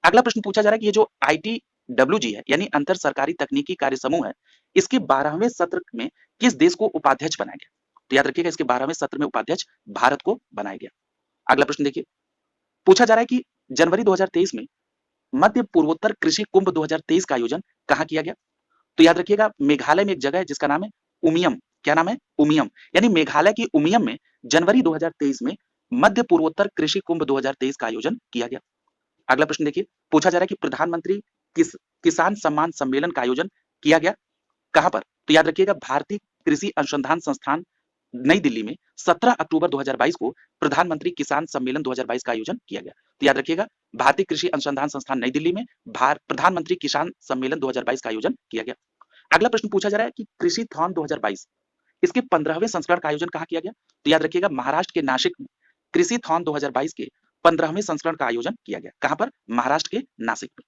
अगला प्रश्न पूछा जा रहा है कि ये जो आईटीडब्ल्यूजी है यानी अंतर सरकारी तकनीकी कार्य समूह है, इसके 12वें सत्र में किस देश को उपाध्यक्ष बनाया गया? तो याद रखिएगा, इसके 12वें सत्र में उपाध्यक्ष भारत को बनाया गया। अगला प्रश्न देखिए, पूछा जा रहा है कि जनवरी 2023 में मध्य पूर्वोत्तर कृषि कुंभ 2023 का आयोजन कहां किया गया? तो याद रखिएगा, मेघालय में एक जगह है जिसका नाम है उमियम। क्या नाम है? उमियम। यानी मेघालय की उमियम में जनवरी 2023 में मध्य पूर्वोत्तर कृषि कुंभ 2023 का आयोजन किया गया। अगला प्रश्न देखिए, पूछा जा रहा है कि प्रधानमंत्री किसान सम्मान सम्मेलन का आयोजन किया गया कहां पर? तो याद रखिएगा, भारतीय कृषि अनुसंधान संस्थान नई दिल्ली में 17 अक्टूबर 2022 को प्रधानमंत्री किसान सम्मेलन 2022 का आयोजन किया गया। तो याद रखिएगा, भारतीय कृषि अनुसंधान संस्थान नई दिल्ली में प्रधानमंत्री किसान सम्मेलन 2022 का आयोजन किया गया। अगला प्रश्न पूछा जा रहा है कि कृषि थॉन 2022 इसके 15वें संस्करण का आयोजन कहां किया गया? तो याद रखिएगा, महाराष्ट्र के नासिक में कृषि थॉन 2022 के 15वें संस्करण का आयोजन किया गया। कहां पर? महाराष्ट्र के नासिक में।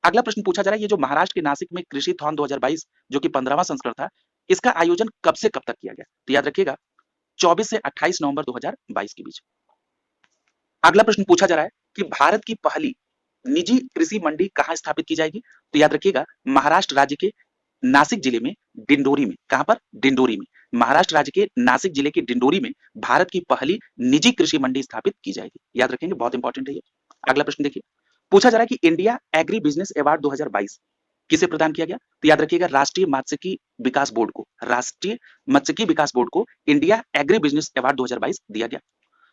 अगला प्रश्न पूछा जा रहा है, ये जो महाराष्ट्र के नासिक में कृषि थॉन 2022 जो कि 15वां संस्करण था, इसका आयोजन कब से कब तक किया गया? तो याद रखिएगा, 24 से 28 नवंबर 2022 के बीच। अगला प्रश्न पूछा जा रहा है कि भारत की पहली निजी कृषि मंडी कहां स्थापित की जाएगी? तो याद रखिएगा, महाराष्ट्र राज्य के नासिक जिले में डिंडोरी में। कहां पर? डिंडोरी में। महाराष्ट्र राज्य के नासिक जिले के डिंडोरी में भारत की पहली निजी कृषि मंडी स्थापित की जाएगी। याद रखेंगे, बहुत इंपॉर्टेंट है ये। अगला प्रश्न देखिए, पूछा जा रहा है कि इंडिया एग्री बिजनेस अवार्ड 2022 किसे प्रदान किया गया? तो याद रखिएगा, राष्ट्रीय मात्स्यिकी विकास बोर्ड को इंडिया एग्री बिजनेस अवार्ड 2022 दिया गया।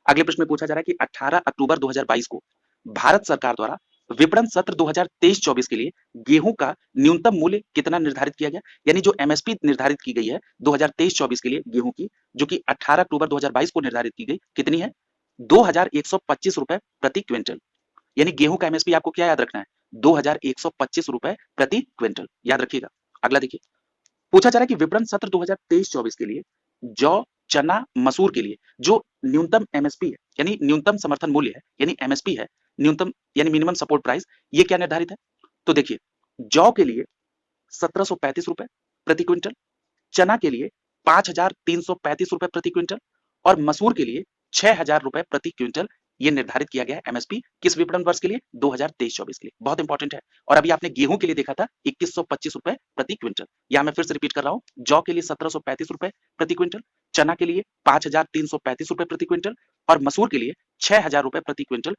अगले प्रश्न में पूछा जा रहा है कि 18 अक्टूबर 2022 को भारत सरकार द्वारा विपणन सत्र 2023-24 के लिए गेहूं का न्यूनतम मूल्य कितना निर्धारित किया गया? यानी जो एमएसपी निर्धारित की गई है 2023-24 के लिए गेहूं की, जो कि 18 अक्टूबर 2022 को निर्धारित की गई, कितनी है? 2125 रुपए प्रति क्विंटल। यानी गेहूं का एमएसपी आपको क्या याद रखना है? 2125 रुपए प्रति क्विंटल। याद रखिएगा। अगला देखिए, पूछा जा रहा है कि विपणन सत्र 2023-24 के लिए जौ, चना, मसूर के लिए जो न्यूनतम एमएसपी है यानी न्यूनतम समर्थन मूल्य है यानी एमएसपी है, न्यूनतम यानी मिनिमम सपोर्ट प्राइस, ये क्या निर्धारित है? तो देखिए, जौ के लिए 1735 रुपए प्रति क्विंटल, चना के लिए 5335 रुपए प्रति क्विंटल और मसूर के लिए 6000 रुपए प्रति क्विंटल ये निर्धारित किया गया है एमएसपी। किस विपणन वर्ष के लिए? 2023-24 के लिए। बहुत इंपॉर्टेंट है। और अभी आपने गेहूं के लिए देखा था 2125 रुपए प्रति क्विंटल। यहां मैं फिर से रिपीट कर रहा हूं, जौ के लिए 1735 रुपए प्रति क्विंटल, चना के लिए 5335 रुपए प्रति क्विंटल और मसूर के लिए 6000 रुपए प्रति क्विंटल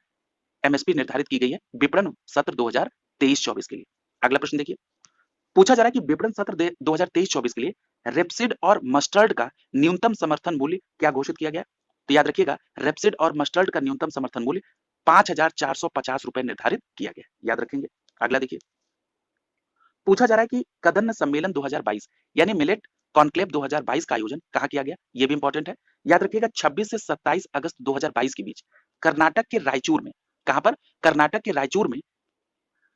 एमएसपी निर्धारित की गई है विपणन सत्र 2023-24 के लिए। अगला प्रश्न देखिए, पूछा जा रहा है कि विपणन सत्र 2023-24 के लिए रेपसीड और मस्टर्ड का न्यूनतम समर्थन मूल्य क्या घोषित किया गया? तो याद रखिएगा, रेपसीड और मस्टर्ड का न्यूनतम समर्थन मूल्य 5450 रुपए निर्धारित किया गया। याद रखेंगे। अगला देखिए, पूछा जा रहा है कि कदन्न सम्मेलन 2022 यानी मिलेट कॉन्क्लेव 2022 का आयोजन कहां किया गया? ये भी इंपॉर्टेंट है। याद रखिएगा, 26 से 27 अगस्त 2022 के बीच कर्नाटक के रायचूर में। कहां पर? कर्नाटक के रायचूर में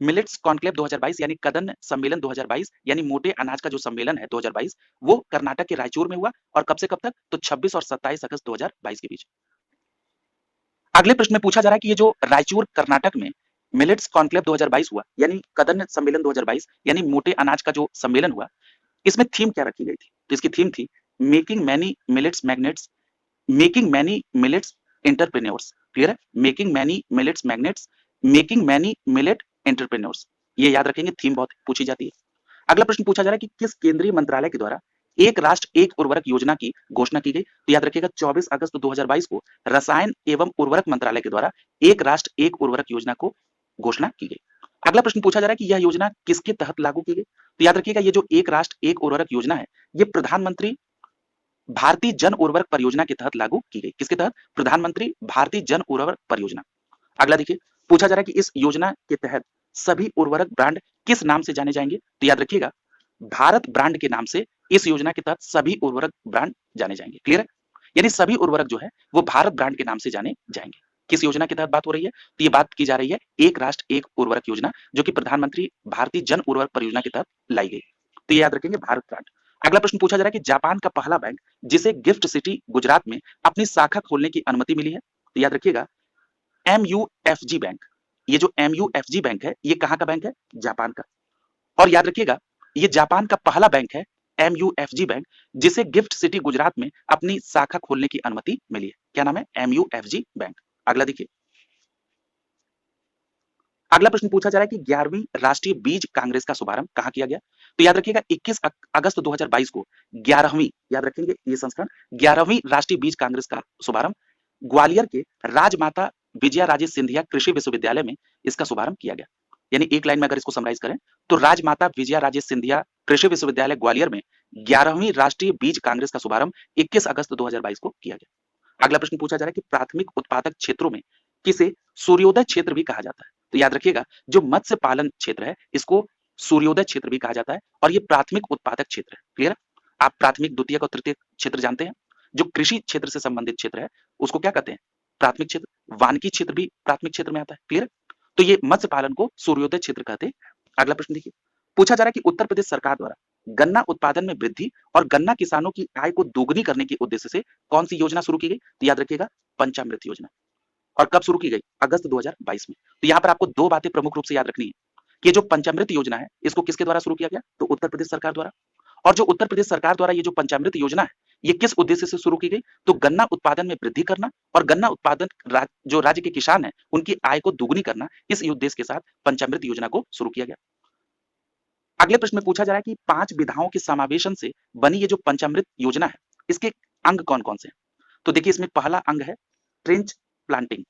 मिलेट्स कॉन्क्लेव 2022 यानी कदन्न सम्मेलन 2022 यानी मोटे अनाज का जो सम्मेलन है 2022, वो कर्नाटक के रायचूर में हुआ। और कब से कब तक? तो 26 और 27 अगस्त 2022 के बीच। अगले प्रश्न में पूछा जा रहा है कि ये जो रायचूर कर्नाटक में मिलेट्स कॉन्क्लेव 2022 हुआ यानी कदन्न सम्मेलन 2022 यानी मोटे अनाज का जो सम्मेलन हुआ, इसमें थीम क्या रखी गई थी? तो इसकी थीम थी making many millets magnets, making many millets entrepreneurs. Clear है? Making many millets magnets, making many millet entrepreneurs. ये याद रखेंगे, थीम बहुत पूछी जाती है। अगला प्रश्न पूछा जा रहा है कि किस केंद्रीय मंत्रालय के द्वारा एक राष्ट्र एक उर्वरक योजना की घोषणा की गई? तो याद रखिएगा, 24 अगस्त 2022 को रसायन एवं उर्वरक मंत्रालय के द्वारा एक राष्ट्र एक उर्वरक योजना को घोषणा की गई। अगला प्रश्न पूछा जा रहा है कि यह योजना किसके तहत लागू की गई? तो याद रखिएगा ये जो एक राष्ट्र एक उर्वरक योजना है, ये प्रधानमंत्री भारतीय जन उर्वरक परियोजना के तहत लागू की गई। किसके तहत? प्रधानमंत्री भारतीय जन उर्वरक परियोजना। अगला देखिए, पूछा जा रहा है कि इस योजना के तहत सभी उर्वरक ब्रांड किस नाम से जाने जाएंगे? तो याद रखिएगा भारत ब्रांड के नाम से इस योजना के तहत सभी उर्वरक ब्रांड जाने जाएंगे। क्लियर है? यानी सभी उर्वरक जो है वो भारत ब्रांड के नाम से जाने जाएंगे। किस योजना के तहत बात हो रही है? तो ये बात की जा रही है एक राष्ट्र एक उर्वरक योजना, जो कि प्रधानमंत्री भारतीय जन उर्वरक परियोजना के तहत लाई गई। तो ये याद रखेंगे भारत ब्रांड। अगला प्रश्न पूछा जा रहा है कि जापान का पहला बैंक जिसे गिफ्ट सिटी गुजरात में अपनी शाखा खोलने की अनुमति मिली है? तो याद रखिएगा MUFG बैंक। ये जो MUFG बैंक है ये कहाँ का बैंक है? जापान का। और याद रखिएगा ये जापान का पहला बैंक है MUFG बैंक जिसे गिफ्ट सिटी गुजरात में अपनी शाखा खोलने की अनुमति मिली है। क्या नाम है? MUFG bank. अगला देखिए, अगला प्रश्न पूछा जा रहा है कि 11वीं राष्ट्रीय बीज कांग्रेस का शुभारंभ कहाँ किया गया? तो याद रखिएगा 21 अगस्त 2022 को 11वीं, याद रखेंगे ये संस्करण, 11वीं राष्ट्रीय बीज कांग्रेस का शुभारंभ ग्वालियर के राजमाता विजया राजे सिंधिया कृषि विश्वविद्यालय में इसका शुभारंभ किया गया। यानी एक लाइन में अगर इसको समराइज करें तो राजमाता विजया राजे सिंधिया कृषि विश्वविद्यालय ग्वालियर में 11वीं राष्ट्रीय बीज कांग्रेस का शुभारंभ 21 अगस्त 2022 को किया गया। अगला प्रश्न पूछा जा रहा है कि प्राथमिक उत्पादक क्षेत्रों में किसे सूर्योदय क्षेत्र भी कहा जाता है? तो याद रखिएगा जो मत्स्य पालन क्षेत्र है इसको सूर्योदय क्षेत्र भी कहा जाता है और ये प्राथमिक उत्पादक क्षेत्र है। क्लियर है? आप प्राथमिक, द्वितीयक और तृतीयक क्षेत्र जानते हैं। जो कृषि क्षेत्र से संबंधित क्षेत्र है उसको क्या कहते हैं? प्राथमिक क्षेत्र। वानिकी क्षेत्र भी प्राथमिक क्षेत्र में आता है। क्लियर है? तो ये मत्स्य पालन को सूर्योदय क्षेत्र कहते हैं। अगला प्रश्न देखिए, पूछा जा रहा है कि उत्तर प्रदेश सरकार द्वारा गन्ना उत्पादन में वृद्धि और गन्ना किसानों की आय को दोगुनी करने के उद्देश्य से कौन सी योजना शुरू की गई? तो याद रखिएगा पंचामृत योजना। और कब शुरू की गई? अगस्त 2022 में। तो यहाँ पर आपको दो बातें प्रमुख रूप से याद रखनी है कि ये जो पंचामृत योजना है इसको किसके द्वारा शुरू किया गया? तो उत्तर प्रदेश सरकार द्वारा। और जो उत्तर प्रदेश सरकार द्वारा ये जो पंचामृत योजना है ये किस उद्देश्य से शुरू की गई? तो गन्ना उत्पादन में वृद्धि करना और गन्ना उत्पादन जो राज्य के किसान है उनकी आय को दुगुनी करना, इस उद्देश्य के साथ पंचामृत योजना को शुरू किया गया। अगले प्रश्न में पूछा जा रहा है कि 5 विधाओं के समावेशन से बनी ये जो पंचामृत योजना है इसके अंग कौन कौन से हैं? तो देखिए इसमें पहला अंग है ट्रेंच प्लांटिंग।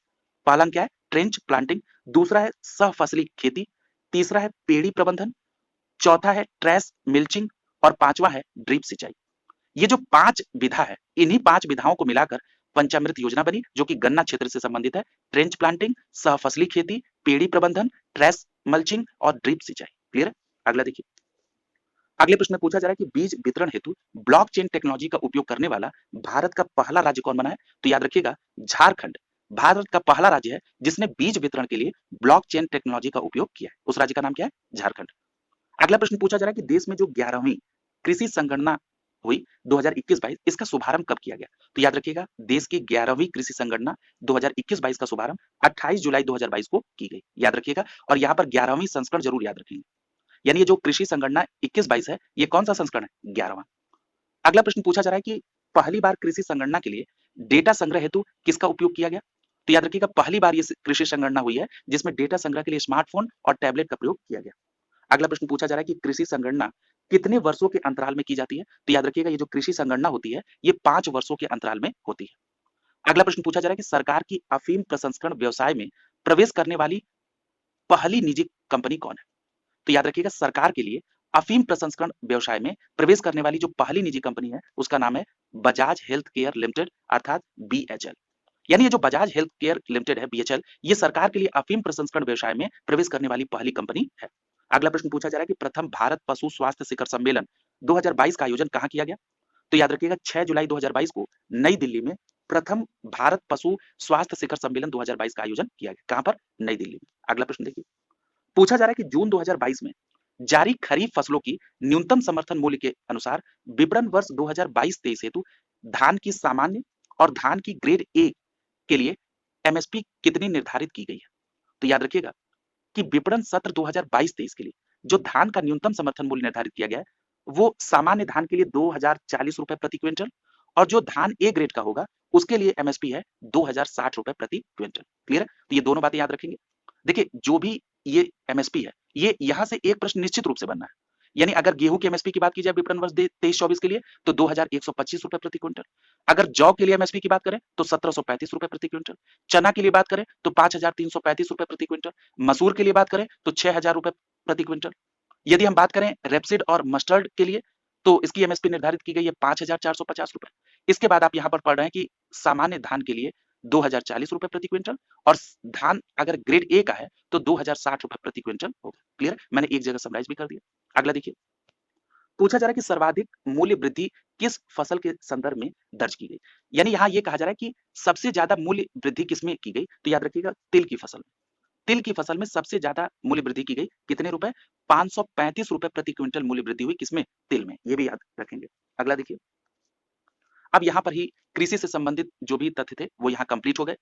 पहला अंग क्या है? Trench planting. दूसरा है सहफसली खेती। तीसरा है पेड़ी प्रबंधन। चौथा है ट्रेस मिल्चिंग और पांचवा है ड्रिप सिंचाई। ये जो 5 विधा है इन्हीं 5 विधाओं को मिलाकर पंचामृत योजना बनी जो कि गन्ना क्षेत्र से संबंधित है। ट्रेंच प्लांटिंग, सहफसली खेती, पेड़ी प्रबंधन, ट्रेस मल्चिंग और ड्रिप सिंचाई। क्लियर है? अगला देखिए, अगले प्रश्न में पूछा जा रहा है कि बीज वितरण हेतु ब्लॉकचेन टेक्नोलॉजी का उपयोग करने वाला भारत का पहला राज्य कौन बना है? तो याद रखिएगा झारखंड भारत का पहला राज्य है जिसने बीज वितरण के लिए ब्लॉकचेन टेक्नोलॉजी का उपयोग किया है। उस राज्य का नाम क्या है? झारखंड। अगला प्रश्न पूछा जा रहा है कि देश में जो 11वीं कृषि संगणना हुई 2021-22 इसका शुभारंभ कब किया गया? तो याद रखिएगा देश की 11वीं कृषि संगणना 2021-22 का शुभारंभ 28 जुलाई 2022 को की गई। याद रखिएगा और यहाँ पर 11वीं संस्करण जरूर याद रखेंगे। यानी ये जो कृषि संगणना 21-22 है ये कौन सा संस्करण है? 11वां। अगला प्रश्न पूछा जा रहा है कि पहली बार कृषि संगणना के लिए डेटा संग्रह हेतु किसका उपयोग किया गया? तो याद रखिएगा पहली बार ये कृषि संगणना हुई है जिसमें डेटा संग्रह के लिए स्मार्टफोन और टैबलेट का प्रयोग किया गया। अगला प्रश्न पूछा जा रहा है कि कृषि संगणना कितने वर्षों के अंतराल में की जाती है? तो याद रखिएगा ये जो कृषि संगणना होती है ये 5 वर्षों के अंतराल में होती है। अगला प्रश्न पूछा जा रहा है कि सरकार की अफीम प्रसंस्करण व्यवसाय में प्रवेश करने वाली पहली निजी कंपनी कौन है? तो याद रखिएगा सरकार के लिए अफीम प्रसंस्करण व्यवसाय में प्रवेश करने वाली जो पहली निजी कंपनी है उसका नाम है बजाज हेल्थ केयर लिमिटेड अर्थात BHL। यानी ये जो बजाज हेल्थ केयर लिमिटेड है BHL ये सरकार के लिए अफीम प्रसंस्करण व्यवसाय में प्रवेश करने वाली पहली कंपनी है। अगला प्रश्न पूछा जा रहा है कि प्रथम भारत पशु स्वास्थ्य शिखर सम्मेलन 2022 का आयोजन कहाँ किया गया? तो याद रखिएगा 6 जुलाई 2022 को नई दिल्ली में प्रथम भारत पशु स्वास्थ्य शिखर सम्मेलन 2022 का आयोजन किया गया। कहां पर? नई दिल्ली में। अगला प्रश्न देखिए, पूछा जा रहा है कि जून 2022 में जारी खरीफ फसलों की न्यूनतम समर्थन मूल्य के अनुसार विपणन वर्ष 2022-23 हेतु धान की सामान्य और धान की ग्रेड ए के लिए MSP कितनी निर्धारित की गई है? तो याद रखिएगा कि विपणन सत्र 2022-23 के लिए जो धान का न्यूनतम समर्थन मूल्य निर्धारित किया गया है वो सामान्य धान के लिए 2040 रुपए प्रति क्विंटल और जो धान ए ग्रेड का होगा उसके लिए MSP है 2060 रुपए प्रति क्विंटल। क्लियर है? तो ये दोनों बातें याद रखेंगे। देखिए जो भी ये MSP है ये यहां से एक प्रश्न निश्चित रूप से बनना है यानी अगर गेहूं की एमएसपी की बात की जाए विपणन वर्ष 23-24 के लिए तो 2125 रुपए प्रति क्विंटल। अगर जौ के लिए एमएसपी की बात करें तो 1735 रुपए प्रति क्विंटल। चना के लिए बात करें तो 5335 रुपए प्रति क्विंटल। मसूर के लिए बात करें तो 6000 रुपए प्रति क्विंटल। यदि हम बात करें रेपसीड और मस्टर्ड के लिए तो इसकी एमएसपी निर्धारित की गई है 5450 रुपए। इसके बाद आप यहाँ पर पढ़ रहे हैं कि सामान्य धान के लिए 2040 रुपए प्रति क्विंटल और धान अगर ग्रेड ए का है तो 2060 रुपए प्रति क्विंटल होगा। क्लियर? मैंने एक जगह समराइज भी कर दिया। अगला देखिए, पूछा जा रहा है कि सर्वाधिक मूल्य वृद्धि किस फसल के संदर्भ में दर्ज की गई। यानी यहाँ ये कहा जा रहा है कि सबसे ज्यादा मूल्य वृद्धि किसमें की गई, तो याद रखिएगा तिल की फसल में। तिल की फसल में सबसे ज्यादा मूल्य वृद्धि की गई, कितने रुपए? 535 रुपए प्रति क्विंटल मूल्य वृद्धि हुई, किसमें? तिल में। ये भी याद रखेंगे। अगला देखिए, अब यहाँ पर ही कृषि से संबंधित जो भी तथ्य थे वो यहाँ कंप्लीट हो गए।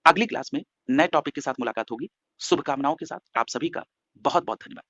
अगली क्लास में नए टॉपिक के साथ मुलाकात होगी। शुभकामनाओं के साथ आप सभी का बहुत बहुत धन्यवाद।